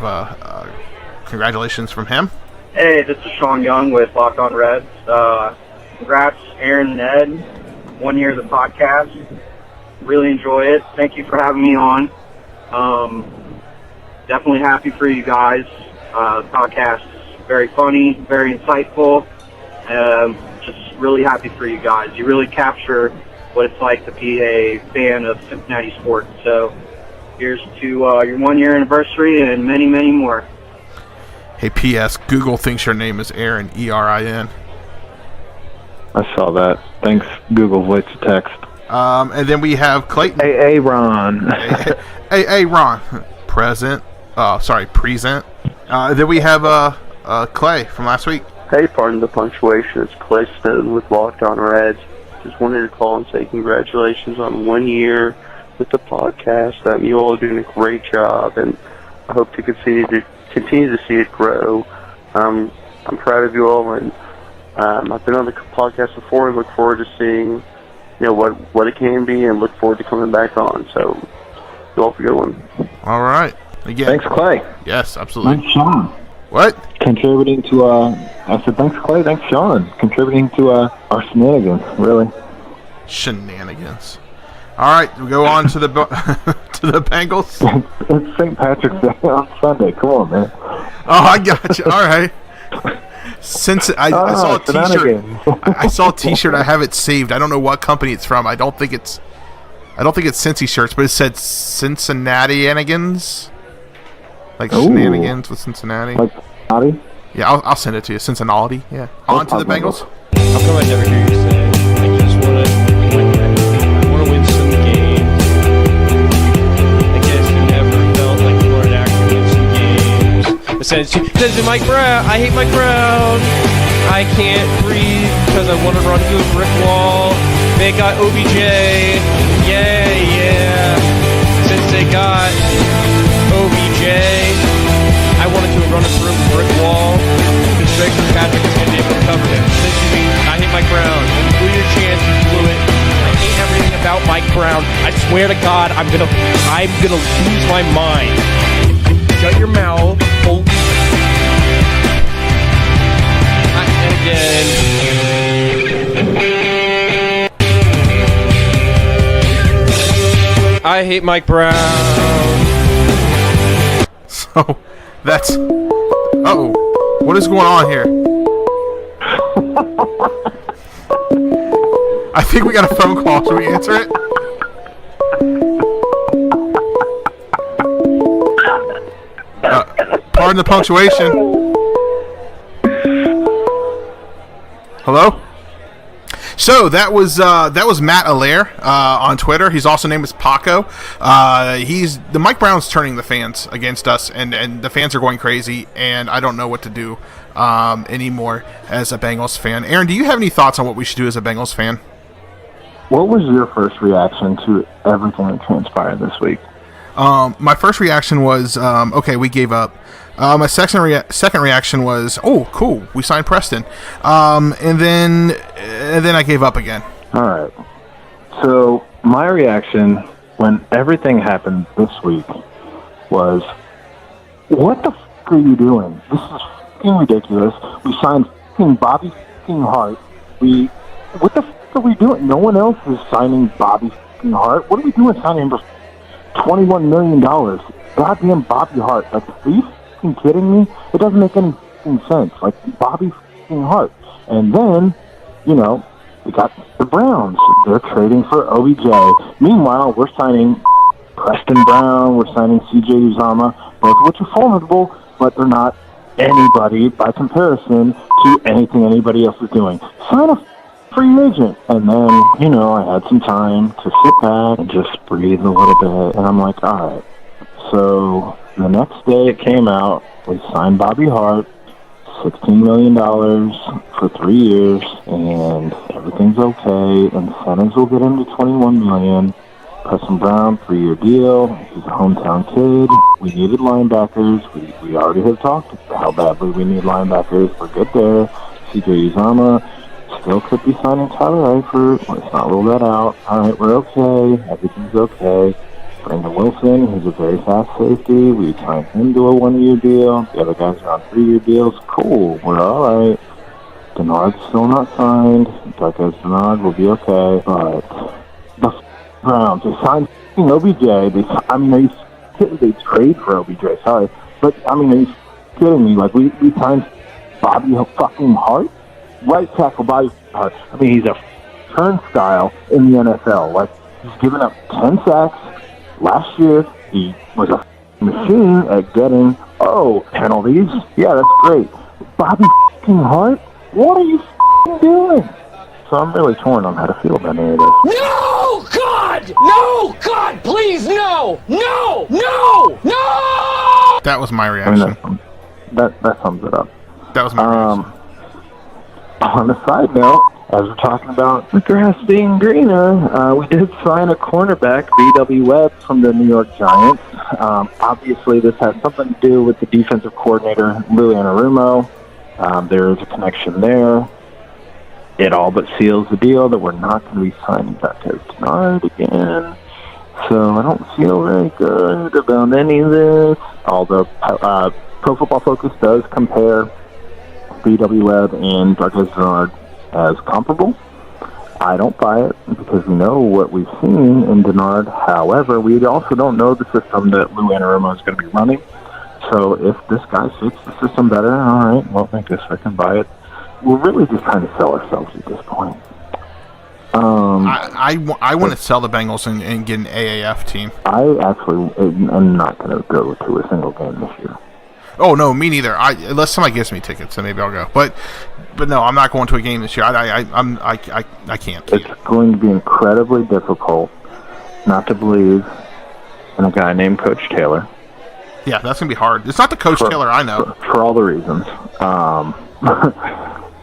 congratulations from him. Hey, this is Sean Young with Locked On Reds. Congrats, Aaron and Ed. 1 year of the podcast. Really enjoy it. Thank you for having me on. Definitely happy for you guys. The podcast is very funny, very insightful. Just really happy for you guys. You really capture what it's like to be a fan of Cincinnati sports. So here's to your 1 year anniversary and many, many more. Hey, P.S. Google thinks your name is Aaron, E-R-I-N. I saw that. Thanks, Google Voice to Text. And then we have Clayton. Hey, Ron. Hey, Ron. Present. Present. Then we have Clay from last week. Hey, pardon the punctuation. It's Clay Stone with Locked On Reds. Just wanted to call and say congratulations on 1 year with the podcast. You all are doing a great job, and I hope to continue to see it grow. I'm proud of you all, and I've been on the podcast before and look forward to seeing what it can be, and look forward to coming back on. So, you all have a good one. All right. Again. Thanks, Clay. Yes, absolutely. Thanks, Sean. What? Contributing to, I said thanks, Clay. Thanks, Sean. Contributing to our shenanigans, really. Shenanigans. All right, we go on to the to the Bengals. It's St. Patrick's Day on Sunday. Come on, man. Oh, I got you. All right. Since I saw a T-shirt, I saw a T-shirt. I have it saved. I don't know what company it's from. I don't think it's Cincy shirts, but it said Cincinnati-anigans. Like shenanigans with Cincinnati. Like Cincinnati? Yeah, I'll send it to you. Cincinnati. Yeah. On to the Bengals. How come I never hear you say, I just want to win some games? I guess you never felt like you weren't actually win some games. It says Mike Brown. I hate Mike Brown. I can't breathe because I want to run through a brick wall. They got OBJ. Yeah. Since they got OBJ, I wanted to run through a brick wall because Drake Patrick is going to be able to cover him. Since you mean, I hate Mike Brown. You blew your chance, you blew it. I hate everything about Mike Brown. I swear to God, I'm gonna lose my mind. Shut your mouth. And again, I hate Mike Brown. So, that's... Uh-oh. What is going on here? I think we got a phone call. Should we answer it? Pardon the punctuation. Hello? So that was Matt Allaire on Twitter. He's also named as Paco. The Mike Brown's turning the fans against us, and the fans are going crazy, and I don't know what to do anymore as a Bengals fan. Aaron, do you have any thoughts on what we should do as a Bengals fan? What was your first reaction to everything that transpired this week? My first reaction was, okay, we gave up. My second reaction was, oh, cool, we signed Preston. And then I gave up again. All right. So my reaction when everything happened this week was, what the f*** are you doing? This is f***ing ridiculous. We signed f***ing Bobby f***ing Hart. What the f*** are we doing? No one else is signing Bobby f***ing Hart. What are we doing signing him for $21 million? Goddamn Bobby Hart. Like, are you f***ing kidding me? It doesn't make any f***ing sense. Like, Bobby f***ing Hart. And then, we got the Browns. They're trading for OBJ. Meanwhile, we're signing Preston Brown. We're signing C.J. Uzama, both of which are formidable, but they're not anybody by comparison to anything anybody else is doing. Sign a free agent. And then, I had some time to sit back and just breathe a little bit. And I'm like, all right. So the next day it came out, we signed Bobby Hart, $16 million for 3 years, and everything's okay. Incentives will get him to $21 million. Preston Brown, 3-year deal. He's a hometown kid. We needed linebackers. We already have talked about how badly we need linebackers. We're good there. C.J. Uzama still could be signing Tyler Eifert. Let's not rule that out. All right, we're okay. Everything's okay. Brandon Wilson, he's a very fast safety. We signed him to a 1-year deal. The other guys are on 3-year deals. Cool, we're all right. Denard's still not signed. Darquez Denard will be okay. But the Browns, they signed OBJ. They trade for OBJ, sorry. But, are you kidding me? Like, we signed Bobby fucking Hart? Right tackle Bobby Hart. He's a turnstile in the NFL. Like, he's given up 10 sacks. Last year, he was a machine at getting, penalties. Yeah, that's great. Bobby fucking Hart? What are you doing? So I'm really torn on how to feel about any of this. No, God! No, God, please, no! No! No! No! That was my reaction. That sums it up. That was my reaction. On a side note, as we're talking about the grass being greener, we did sign a cornerback, B.W. Webb, from the New York Giants. Obviously, this has something to do with the defensive coordinator, Lou Anarumo. There is a connection there. It all but seals the deal that we're not going to be signing Darquez Denard again. So I don't feel very good about any of this. Although Pro Football Focus does compare B.W. Webb and Darquez Denard as comparable. I don't buy it because we know what we've seen in Denard. However, we also don't know the system that Lou Anarumo is going to be running. So if this guy fits the system better, all right, well, I guess I can buy it. We're really just trying to sell ourselves at this point. I want to sell the Bengals and get an AAF team. I actually am not going to go to a single game this year. Oh no, me neither. Unless somebody gives me tickets, then maybe I'll go. But no, I'm not going to a game this year. I can't. It's going to be incredibly difficult not to believe in a guy named Coach Taylor. Yeah, that's gonna be hard. It's not the Coach Taylor I know. For all the reasons.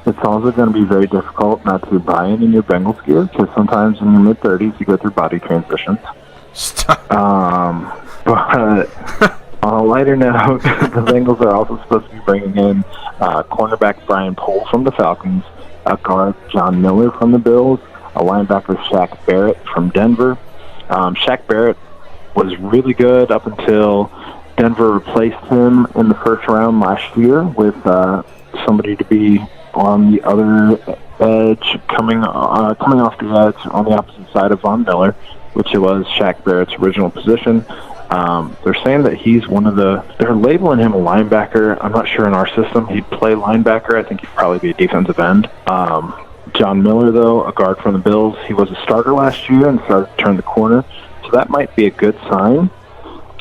It's also going to be very difficult not to buy in your Bengals gear because sometimes in your mid-30s you go through body transitions. But on a lighter note, the Bengals are also supposed to be bringing in cornerback Brian Pohl from the Falcons, a guard John Miller from the Bills, a linebacker Shaq Barrett from Denver. Shaq Barrett was really good up until Denver replaced him in the first round last year with somebody to be on the other edge, coming off the edge on the opposite side of Von Miller, which it was Shaq Barrett's original position. They're saying that he's they're labeling him a linebacker. I'm not sure in our system he'd play linebacker. I think he'd probably be a defensive end. John Miller, though, a guard from the Bills, he was a starter last year and started to turn the corner. So that might be a good sign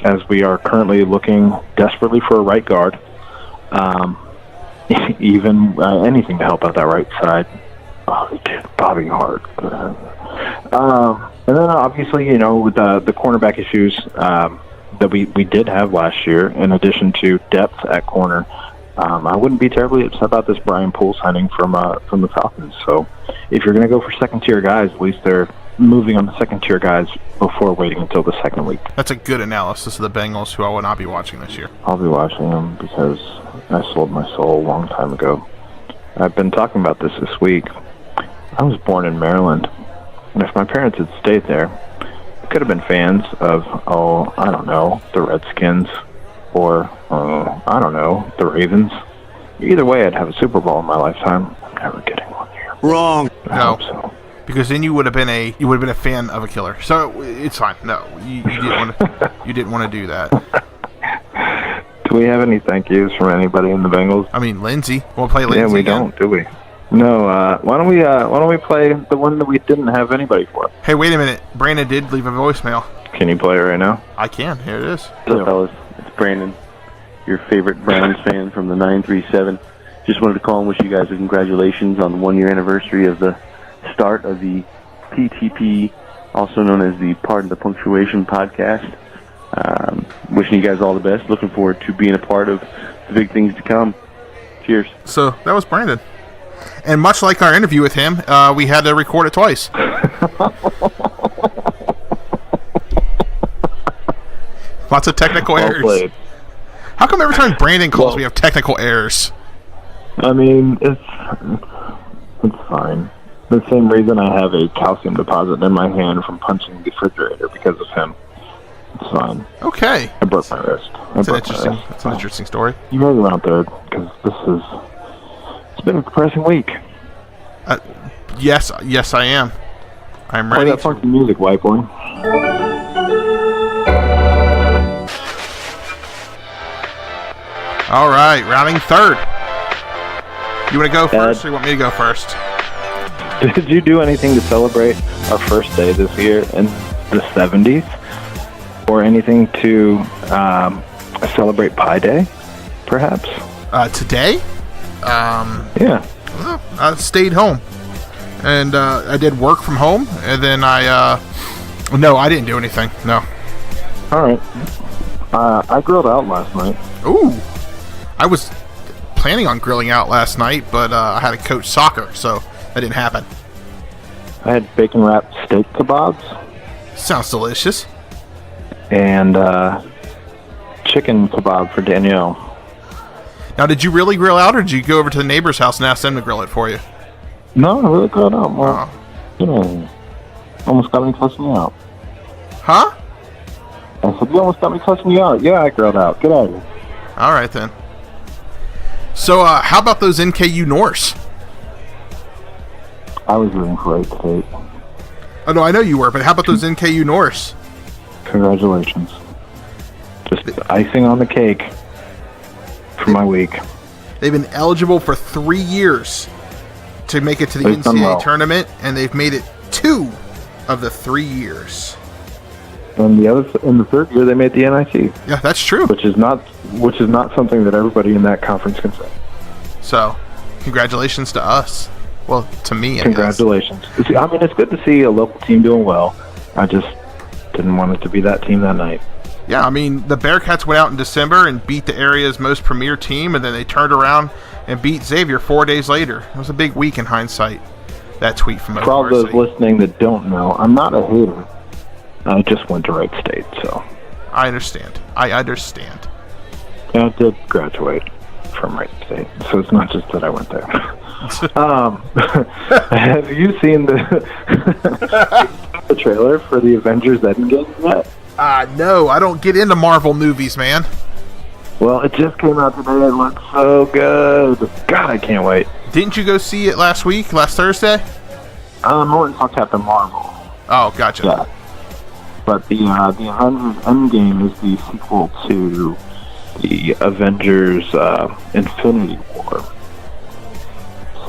as we are currently looking desperately for a right guard. Even anything to help out that right side. Bobby Hart. And then obviously, with the cornerback issues that we did have last year, in addition to depth at corner, I wouldn't be terribly upset about this Brian Poole signing from the Falcons. So if you're going to go for second-tier guys, at least they're moving on the second-tier guys before waiting until the second week. That's a good analysis of the Bengals, who I will not be watching this year. I'll be watching them because I sold my soul a long time ago. I've been talking about this week. I was born in Maryland, and if my parents had stayed there, I could have been fans of, I don't know, the Redskins or, I don't know, the Ravens. Either way, I'd have a Super Bowl in my lifetime. I'm never getting one here. Wrong. I hope so. Because then you would have been a fan of a killer. So it's fine. No, you didn't want to do that. Do we have any thank yous from anybody in the Bengals? I mean, Lindsay. We'll play Lindsay. Yeah, we again? don't, do we? No. Why don't we play the one that we didn't have anybody for? Hey, wait a minute. Brandon did leave a voicemail. Can you play it right now? I can. Here it is. What's up, fellas? It's Brandon, your favorite Browns fan from the 937. Just wanted to call and wish you guys a congratulations on the 1-year anniversary of the start of the PTP, also known as the Pardon the Punctuation podcast. Wishing you guys all the best. Looking forward to being a part of the big things to come. Cheers. So that was Brandon. And much like our interview with him, we had to record it twice. Lots of technical errors. Played. How come every time Brandon calls, we have technical errors? I mean, it's fine. The same reason I have a calcium deposit in my hand from punching the refrigerator because of him. It's fine. Okay. I broke my wrist. That's an interesting story. You guys are out there because it's been a depressing week. Yes, I am. I'm Play ready. that funky music, white boy. All right, rounding third. You want to go first, or you want me to go first? Did you do anything to celebrate our first day this year in the 70s? Or anything to celebrate Pi Day, perhaps? Today? Yeah. Well, I stayed home. And I did work from home, and then no, I didn't do anything, no. All right. I grilled out last night. Ooh. I was planning on grilling out last night, but I had to coach soccer, so that didn't happen. I had bacon-wrapped steak kebabs. Sounds delicious. And chicken kebab for Danielle. Now, did you really grill out, or did you go over to the neighbor's house and ask them to grill it for you? No, I really grilled out. Well, you know, almost got me cussing me out. Huh? I said, you almost got me cussing me out. Yeah, I grilled out. Get out of here. All right, then. So, how about those NKU Norse? I was rooting for 8 State. Oh, no, I know you were, but how about those NKU Norse? Congratulations. Just icing on the cake for my week. They've been eligible for 3 years to make it to the They've done NCAA well. tournament, and they've made it 2 of the 3 years. And in the third year, they made the NIT. Yeah, that's true. Which is not something that everybody in that conference can say. So, congratulations to us. Well, to me, I Congratulations. I mean, it's good to see a local team doing well. I just didn't want it to be that team that night. Yeah, I mean, the Bearcats went out in December and beat the area's most premier team, and then they turned around and beat Xavier 4 days later. It was a big week in hindsight, that tweet from For all those listening that don't know, I'm not a hater. I just went to Wright State, so. I understand. I understand. I did graduate from Wright State, so it's not just that I went there. Have you seen the trailer for the Avengers Endgame yet? No, I don't get into Marvel movies, man. Well, it just came out today. It looks so good. God, I can't wait. Didn't you go see it last Thursday? More saw Captain Marvel. Oh, gotcha. Yeah. But the Avengers Endgame is the sequel to the Avengers Infinity War.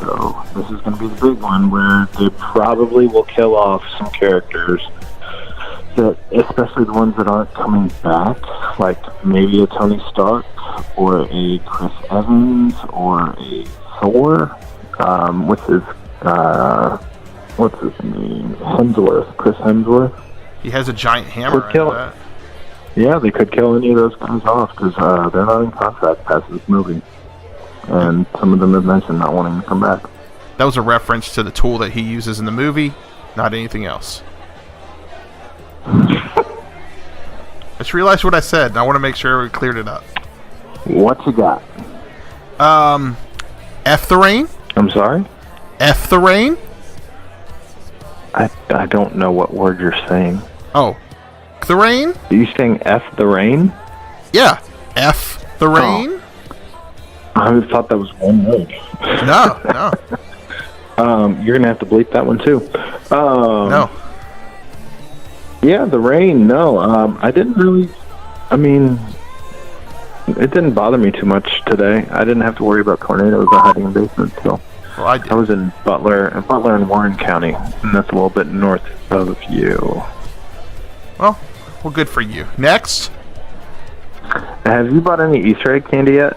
So this is going to be the big one where they probably will kill off some characters, that, especially the ones that aren't coming back, like maybe a Tony Stark or a Chris Evans or a Thor, what's his name? Chris Hemsworth. He has a giant hammer. Could kill that. Yeah, they could kill any of those guys off because they're not in contract past this movie. and some of them have mentioned not wanting to come back. That was a reference to the tool that he uses in the movie, not anything else. I just realized what I said, and I want to make sure we cleared it up. What you got? F the rain? I'm sorry? F the rain? I don't know what word you're saying. Oh. The rain? Are you saying F the rain? Yeah. F the rain? I thought that was one word. No. You're gonna have to bleep that one too. No. Yeah, the rain. No, I didn't really. I mean, it didn't bother me too much today. I didn't have to worry about tornadoes or hiding in basements. So well, I was in Butler and Warren County, and that's a little bit north of you. Well, good for you. Next. Have you bought any Easter egg candy yet?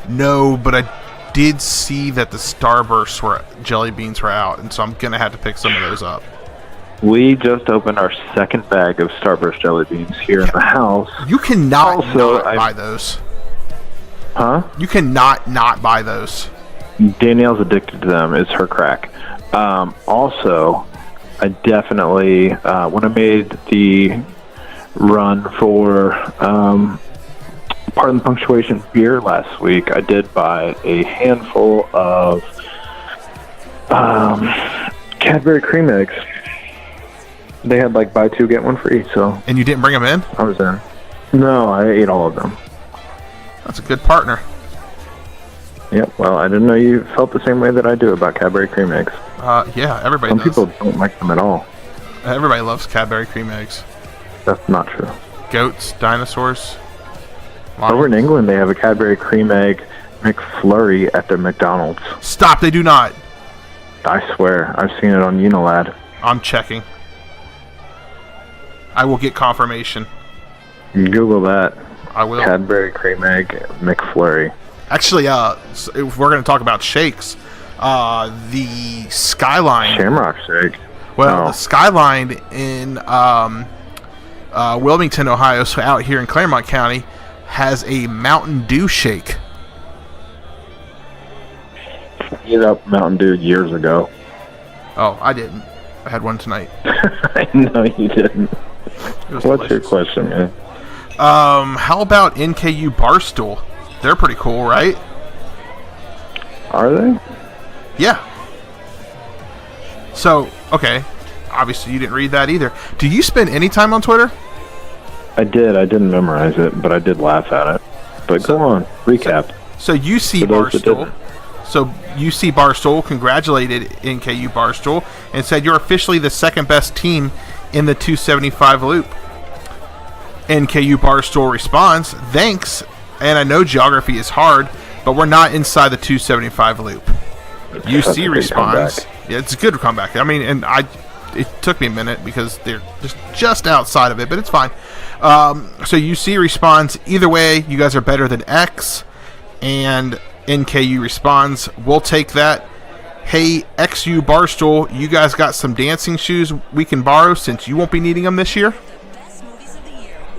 No, but I did see that the Starburst jelly beans were out, and so I'm gonna have to pick some of those up. We just opened our second bag of Starburst jelly beans here in the house. You cannot not buy those. Huh? You cannot not buy those. Danielle's addicted to them. It's her crack. Also, I definitely, when I made the run for Pardon the Punctuation beer last week, I did buy a handful of Cadbury cream eggs. They had like buy two, get one free, so... And you didn't bring them in? I was in. No, I ate all of them. That's a good partner. Yep, well, I didn't know you felt the same way that I do about Cadbury cream eggs. Yeah, everybody does. Some people don't like them at all. Everybody loves Cadbury cream eggs. That's not true. Goats, dinosaurs. Lions. Over in England, they have a Cadbury cream egg McFlurry at their McDonald's. Stop, they do not. I swear, I've seen it on Unilad. I'm checking. I will get confirmation. Google that. I will. Cadbury cream egg McFlurry. Actually, if we're going to talk about shakes, the Skyline... Shamrock shake. Well, the Skyline in Wilmington, Ohio, so out here in Claremont County, has a Mountain Dew shake. Get up Mountain Dew years ago. Oh, I didn't. I had one tonight. I know you didn't. What's your question, man? How about NKU Barstool? They're pretty cool, right? Are they? Yeah. So, okay. Obviously, you didn't read that either. Do you spend any time on Twitter? I did. I didn't memorize it, but I did laugh at it. But go on. Recap. So UC Barstool. So UC Barstool congratulated NKU Barstool and said you're officially the second best team in the 275 loop. NKU Barstool responds, thanks, and I know geography is hard, but we're not inside the 275 loop. UC responds, yeah, it's a good comeback. I mean, and it took me a minute because they're just outside of it, but it's fine. So UC responds, either way, you guys are better than X, and NKU responds, we'll take that. Hey, XU Barstool, you guys got some dancing shoes we can borrow since you won't be needing them this year?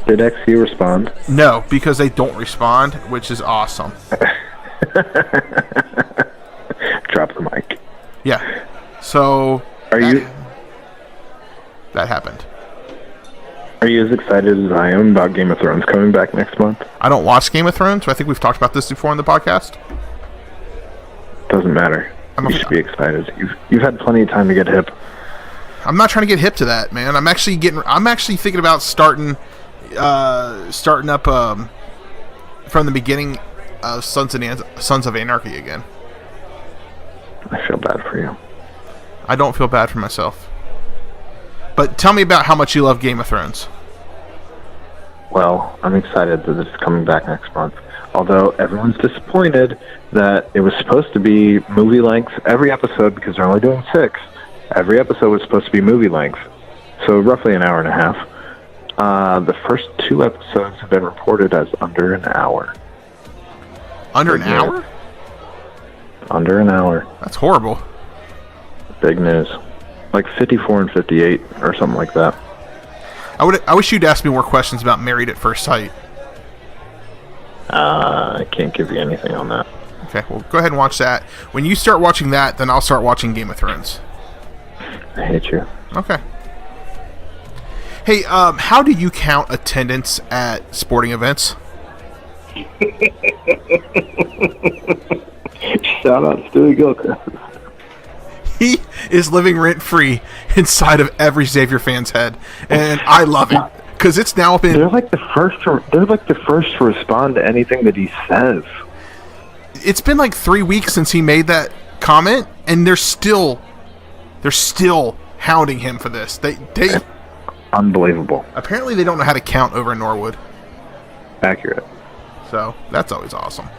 Did XU respond? No, because they don't respond, which is awesome. Drop the mic. Yeah. So... That happened. Are you as excited as I am about Game of Thrones coming back next month? I don't watch Game of Thrones, so I think we've talked about this before on the podcast. Doesn't matter. You should be excited. You've had plenty of time to get hip. I'm not trying to get hip to that, man. I'm actually thinking about starting up from the beginning of Sons of Anarchy again. I feel bad for you. I don't feel bad for myself. But tell me about how much you love Game of Thrones. Well, I'm excited that it's coming back next month. Although everyone's disappointed that it was supposed to be movie length every episode because they're only doing 6. Every episode was supposed to be movie length, so roughly an hour and a half. The first 2 episodes have been reported as under an hour. Under an hour? Under an hour. That's horrible. Big news. Like 54 and 58 or something like that. I wish you'd ask me more questions about Married at First Sight. I can't give you anything on that. Okay, well, go ahead and watch that. When you start watching that, then I'll start watching Game of Thrones. I hate you. Okay. Hey, how do you count attendance at sporting events? Shout out Stewie Gilchrist. He is living rent-free inside of every Xavier fan's head, and I love it because it's now been. They're like the first to respond to anything that he says. It's been like 3 weeks since he made that comment, and they're still hounding him for this. They unbelievable. Apparently, they don't know how to count over in Norwood. Accurate. So that's always awesome.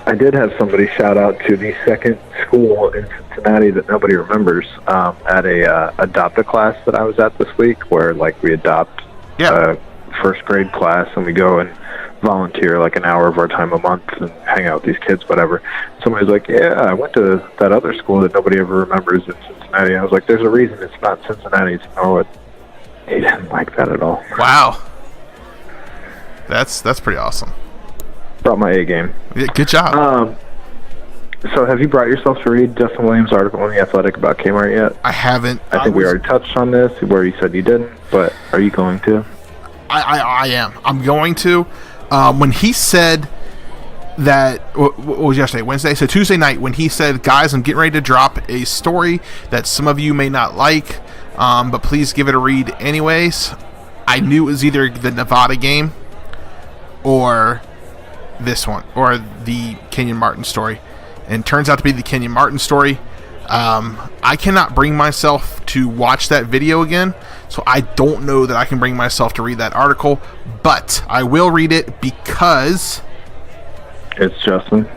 I did have somebody shout out to the second school in Cincinnati that nobody remembers at a adopt-a class that I was at this week, where like we adopt a first grade class and we go and volunteer like an hour of our time a month and hang out with these kids, whatever. Somebody's like, yeah, I went to that other school that nobody ever remembers in Cincinnati. I was like, there's a reason it's not Cincinnati, it's Norwood. He didn't like that at all. Wow. That's pretty awesome. Brought my A game. Yeah, good job. So have you brought yourself to read Justin Williams' article in The Athletic about Kmart yet? I haven't. I think we already touched on this, where you said you didn't, but are you going to? I am. I'm going to. When he said that, what was yesterday? Wednesday? So Tuesday night, when he said, guys, I'm getting ready to drop a story that some of you may not like, but please give it a read anyways. I knew it was either the Nevada game or this one, or the Kenyon Martin story. And it turns out to be the Kenyon Martin story. I cannot bring myself to watch that video again, so I don't know that I can bring myself to read that article, but I will read it because it's Justin.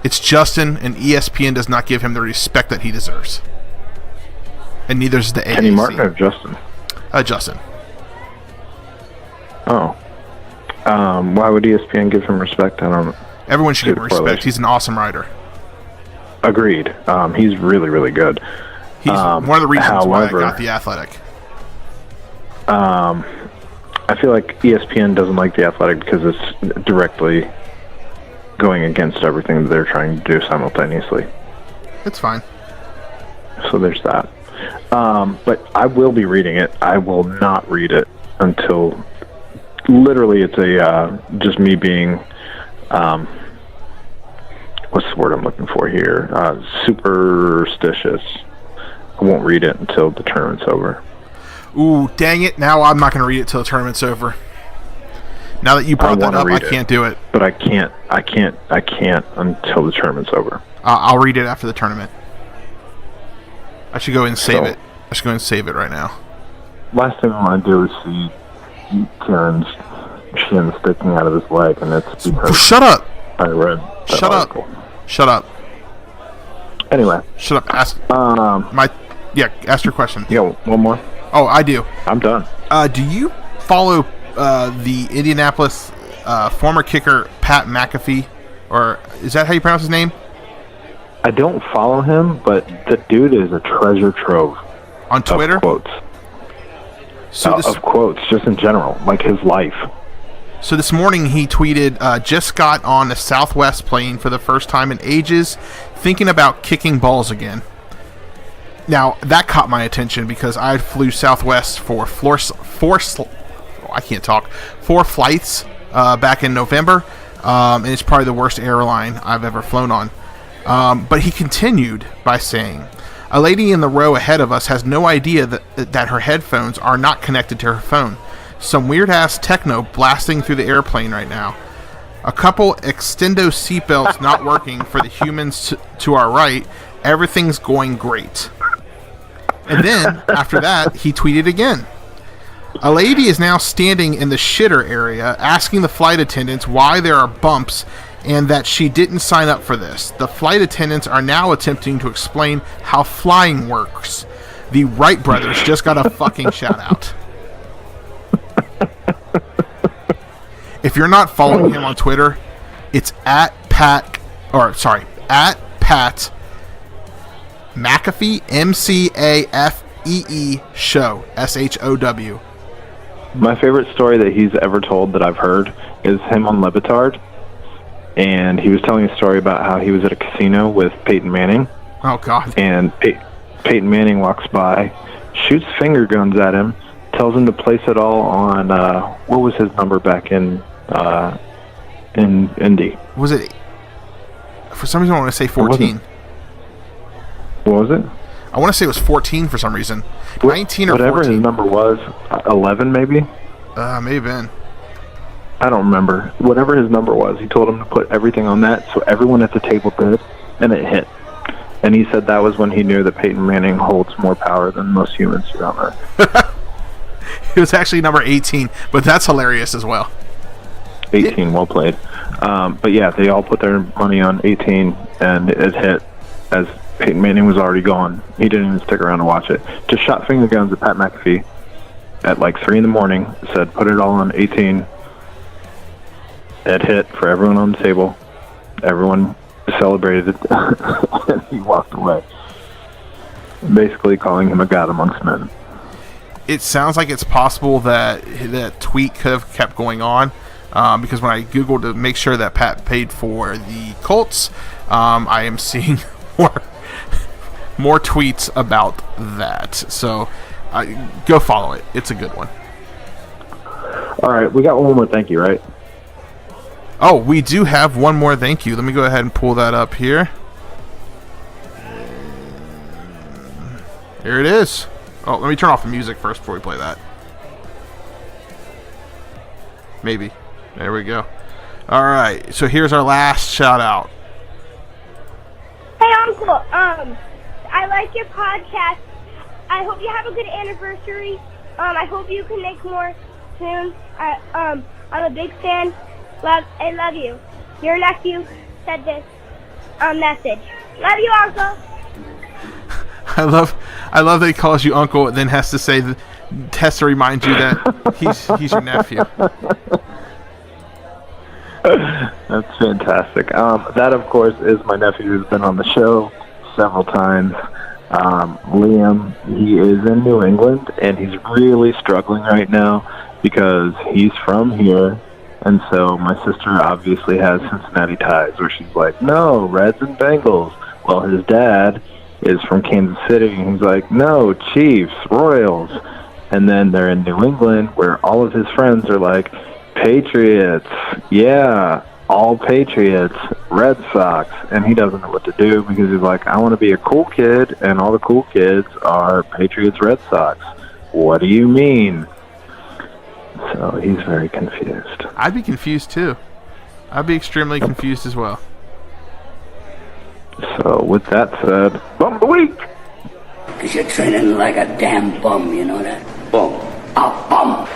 It's Justin, and ESPN does not give him the respect that he deserves. And neither does the AAC. Kenny Martin or Justin? Justin. Oh. Why would ESPN give him respect? I don't know. Everyone should give him respect. He's an awesome writer. Agreed. He's really, really good. He's one of the reasons why I got The Athletic. I feel like ESPN doesn't like The Athletic because it's directly going against everything that they're trying to do simultaneously. It's fine. So there's that. But I will be reading it. I will not read it until literally it's a just me being what's the word I'm looking for here? Superstitious. I won't read it until the tournament's over. Ooh, dang it. Now I'm not going to read it till the tournament's over. Now that you brought that up, I can't do it. But I can't until the tournament's over. I'll read it after the tournament. I should go and save it. I should go and save it right now. Last thing I want to do is see Karen's shin sticking out of his leg, and it's because shut up. I read that article. Up. Shut up. Anyway. Shut up. Ask ask your question. Yeah, one more. Oh, I do. I'm done. Do you follow the Indianapolis former kicker Pat McAfee, or is that how you pronounce his name? I don't follow him, but the dude is a treasure trove on Twitter. Of quotes. Of quotes, just in general, like his life. So this morning he tweeted, just got on a Southwest plane for the first time in ages, thinking about kicking balls again. Now, that caught my attention because I flew Southwest for four flights back in November, and it's probably the worst airline I've ever flown on. But he continued by saying, a lady in the row ahead of us has no idea that her headphones are not connected to her phone. Some weird-ass techno blasting through the airplane right now. A couple extendo seatbelts not working for the humans to our right. Everything's going great. And then, after that, he tweeted again. A lady is now standing in the shitter area asking the flight attendants why there are bumps and that she didn't sign up for this. The flight attendants are now attempting to explain how flying works. The Wright brothers just got a fucking shout out. If you're not following him on Twitter, it's at Pat McAfee, MCAFEE show, SHOW. My favorite story that he's ever told that I've heard is him on Levitard. and he was telling a story about how he was at a casino with Peyton Manning. Oh, God. And Peyton Manning walks by, shoots finger guns at him, tells him to place it all on, what was his number back in Indy? Was it, for some reason I want to say 14. What was it? I want to say it was 14 for some reason. 19 or whatever 14. His number was, 11 maybe? May have been. I don't remember. Whatever his number was, he told him to put everything on that, so everyone at the table did, and it hit. And he said that was when he knew that Peyton Manning holds more power than most humans around Earth. It was actually number 18, but that's hilarious as well. 18, well played. But yeah, they all put their money on 18, and it hit as Peyton Manning was already gone. He didn't even stick around to watch it. Just shot finger guns at Pat McAfee at like 3 in the morning, said put it all on 18. It hit for everyone on the table. Everyone celebrated, and he walked away. Basically calling him a god amongst men. It sounds like it's possible that that tweet could have kept going on, because when I Googled to make sure that Pat paid for the Colts, I am seeing more tweets about that. So go follow it. It's a good one. All right, we got one more thank you, right? Oh, we do have one more thank you. Let me go ahead and pull that up here. Here it is. Oh, let me turn off the music first before we play that. Maybe. There we go. All right, so here's our last shout out. Hey, Uncle. I like your podcast. I hope you have a good anniversary. I hope you can make more soon. I'm a big fan. I love you. Your nephew said this message. Love you, Uncle. I love that he calls you uncle, and then has to remind you that he's your nephew. That's fantastic. That, of course, is my nephew who's been on the show several times. Liam, he is in New England, and he's really struggling right now because he's from here. And so my sister obviously has Cincinnati ties, where she's like, no, Reds and Bengals. Well, his dad is from Kansas City, and he's like, no, Chiefs, Royals. And then they're in New England, where all of his friends are like, Patriots, yeah, all Patriots, Red Sox. And he doesn't know what to do because he's like, I want to be a cool kid, and all the cool kids are Patriots, Red Sox. What do you mean? So he's very confused. I'd be confused too. I'd be extremely confused as well. So with that said, bum of the week. Because you're training like a damn bum, you know that? Bum. A bum.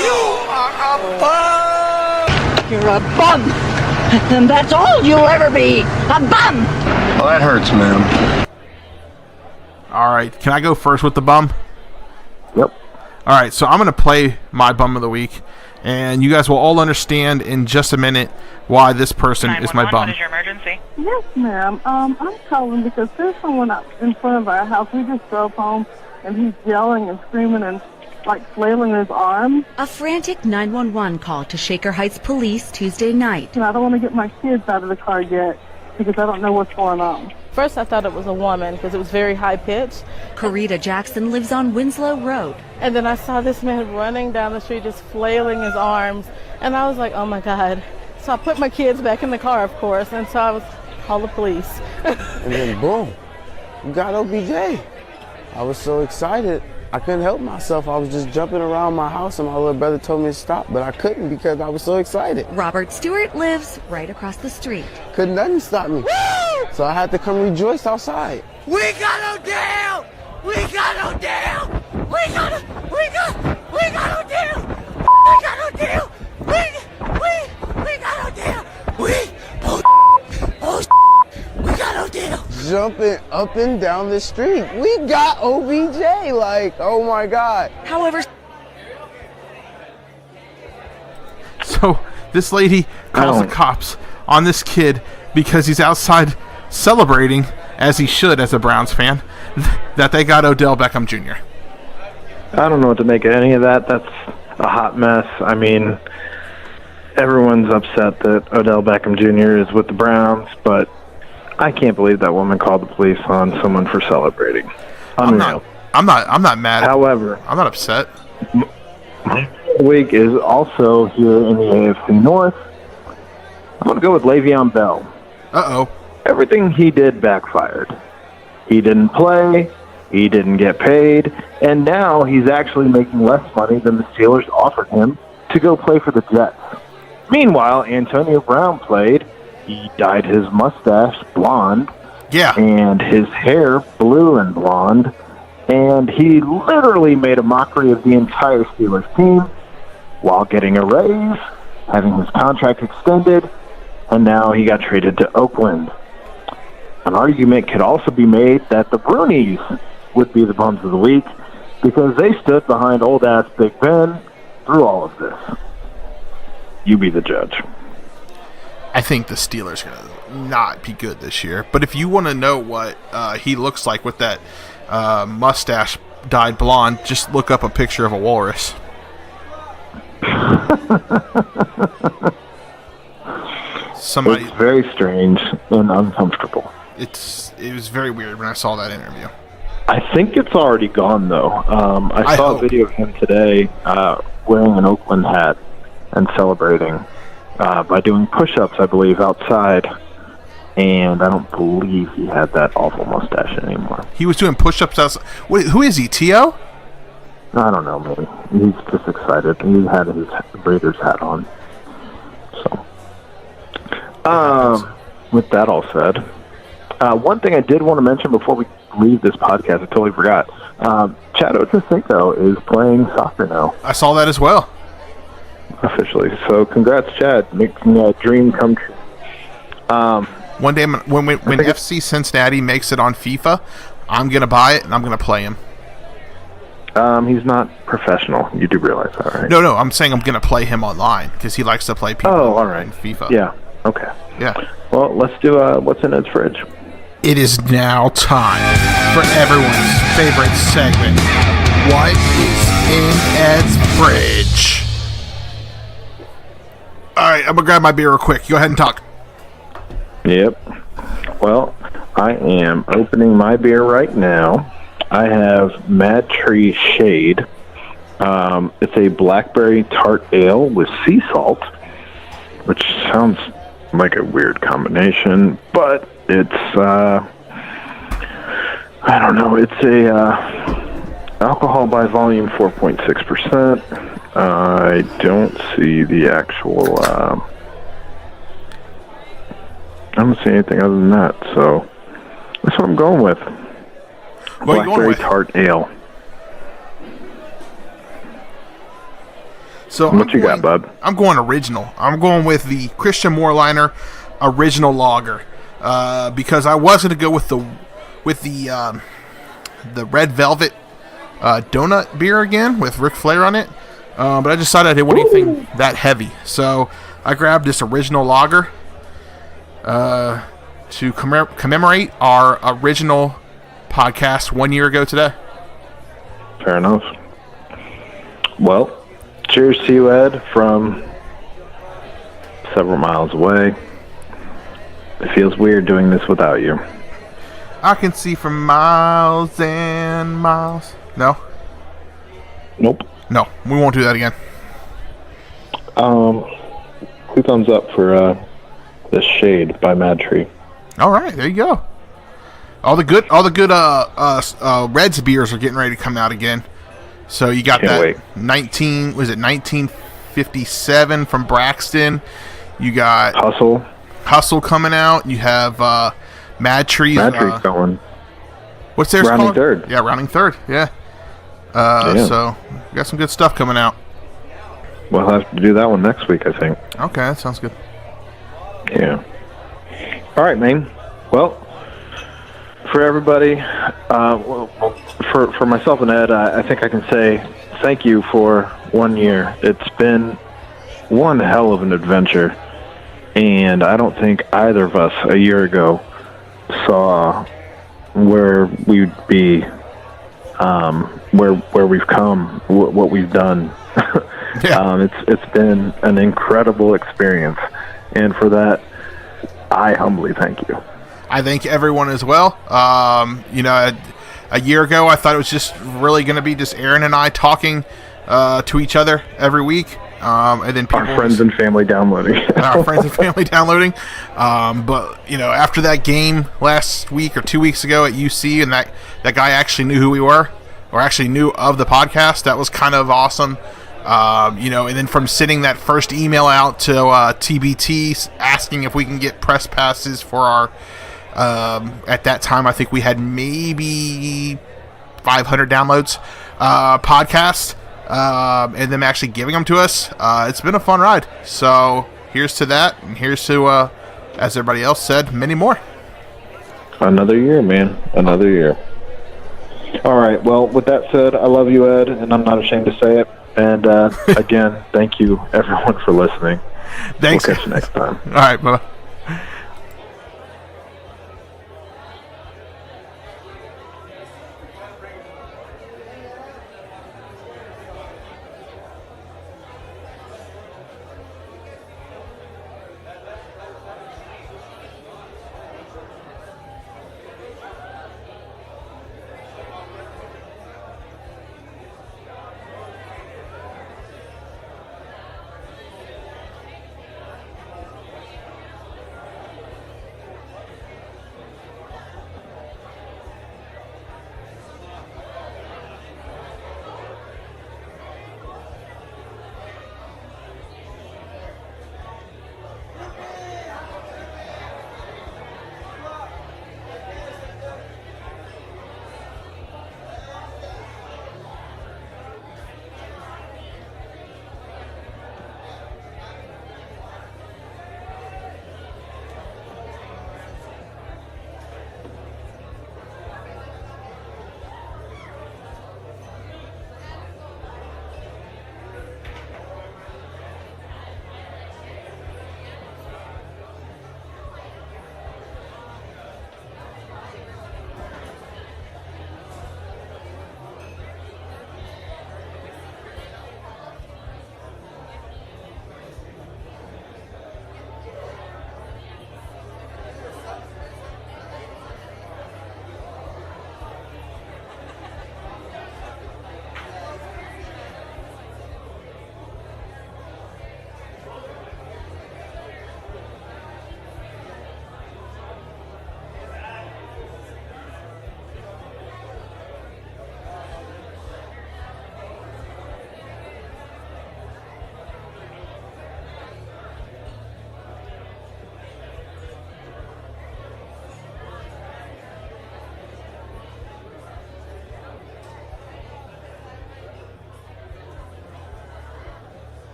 You are a bum! You're a bum! And that's all you'll ever be! A bum! Well, that hurts, man. All right, can I go first with the bum? Yep. All right, so I'm going to play my bum of the week, and you guys will all understand in just a minute why this person is my bum. What is your emergency? Yes, ma'am. I'm calling because there's someone out in front of our house. We just drove home, and he's yelling and screaming and, like, flailing his arms. A frantic 911 call to Shaker Heights Police Tuesday night. And I don't want to get my kids out of the car yet because I don't know what's going on. First, I thought it was a woman because it was very high-pitched. Corita Jackson lives on Winslow Road. And then I saw this man running down the street just flailing his arms. And I was like, oh, my God. So I put my kids back in the car, of course, and so I called the police. And then, boom, we got OBJ. I was so excited. I couldn't help myself. I was just jumping around my house, and my little brother told me to stop, but I couldn't because I was so excited. Robert Stewart lives right across the street. Couldn't nothing stop me. Woo! So I had to come rejoice outside. We got Odell! We got Odell! We got Odell! We got Odell! We got Odell! We got Odell! We got Odell! Jumping up and down the street. We got OBJ, like, oh my God. However, so this lady calls the cops on this kid because he's outside celebrating, as he should as a Browns fan, that they got Odell Beckham Jr. I don't know what to make of any of that. That's a hot mess. I mean, everyone's upset that Odell Beckham Jr. is with the Browns, but I can't believe that woman called the police on someone for celebrating. Unreal. I'm not mad. However, I'm not upset. Week is also here in the AFC North. I'm going to go with Le'Veon Bell. Uh-oh. Everything he did backfired. He didn't play, he didn't get paid, and now he's actually making less money than the Steelers offered him to go play for the Jets. Meanwhile, Antonio Brown played. He dyed his mustache blonde. Yeah. And his hair blue and blonde. And he literally made a mockery of the entire Steelers team while getting a raise, having his contract extended, and now he got traded to Oakland. An argument could also be made that the Brunies would be the bums of the week because they stood behind old-ass Big Ben through all of this. You be the judge. I think the Steelers are going to not be good this year. But if you want to know what he looks like with that mustache dyed blonde, just look up a picture of a walrus. Somebody. It's very strange and uncomfortable. It was very weird when I saw that interview. I think it's already gone, though. I saw a video of him today wearing an Oakland hat and celebrating by doing push-ups, I believe, outside. And I don't believe he had that awful mustache anymore. He was doing push-ups outside. Wait, who is he, T.O.? I don't know, maybe. He's just excited. He had his Raiders hat on. So, with that all said, one thing I did want to mention before we leave this podcast, I totally forgot. Chad Ochocinco is playing soccer now. I saw that as well. Officially. So, congrats, Chad, making a dream come true. One day, when FC Cincinnati makes it on FIFA, I'm going to buy it and I'm going to play him. He's not professional. You do realize that, right? No, I'm saying I'm going to play him online because he likes to play people all right. in FIFA. Yeah, okay. Yeah. Well, let's do What's in Ed's Fridge. It is now time for everyone's favorite segment. What is in Ed's Fridge? All right, I'm going to grab my beer real quick. Go ahead and talk. Yep. Well, I am opening my beer right now. I have Mad Tree Shade. It's a blackberry tart ale with sea salt, which sounds like a weird combination, but it's, I don't know, it's a alcohol by volume 4.6%. I don't see the actual, I don't see anything other than that, so that's what I'm going with. Blackberry tart ale. So what you got, bud? I'm going original. I'm going with the Christian Moorliner original lager because I was going to go with the red velvet donut beer again with Ric Flair on it, but I decided I didn't want anything that heavy, so I grabbed this original lager to commemorate our original podcast 1 year ago today. Fair enough. Well, cheers to you, Ed, from several miles away. It feels weird doing this without you. I can see from miles and miles. No? Nope. No, we won't do that again. 2 thumbs up for this Shade by Mad Tree. All right, there you go. All the good Reds beers are getting ready to come out again. So you got Can't wait. 1957 from Braxton. You got Hustle coming out. You have Mad Tree's going. What's theirs Rounding called? Third. Yeah, Rounding Third. Yeah. So we got some good stuff coming out. We'll have to do that one next week, I think. Okay, that sounds good. Yeah. All right, man. Well, for everybody, for myself and Ed, I think I can say thank you for 1 year. It's been one hell of an adventure, and I don't think either of us a year ago saw where we'd be, where we've come, what we've done. Yeah. It's been an incredible experience, and for that, I humbly thank you. I thank everyone as well. A year ago, I thought it was just really going to be just Aaron and I talking to each other every week. And then Our friends and family downloading. But, after that game last week or 2 weeks ago at UC, and that guy actually knew who we were, or actually knew of the podcast, that was kind of awesome. And then from sending that first email out to TBT asking if we can get press passes for our, at that time, I think we had maybe 500 downloads, podcast. And them actually giving them to us. It's been a fun ride. So here's to that, and here's to, as everybody else said, many more. Another year, man. Another year. All right. Well, with that said, I love you, Ed, and I'm not ashamed to say it. And again, thank you, everyone, for listening. Thanks. We'll catch you next time. All right. Bye.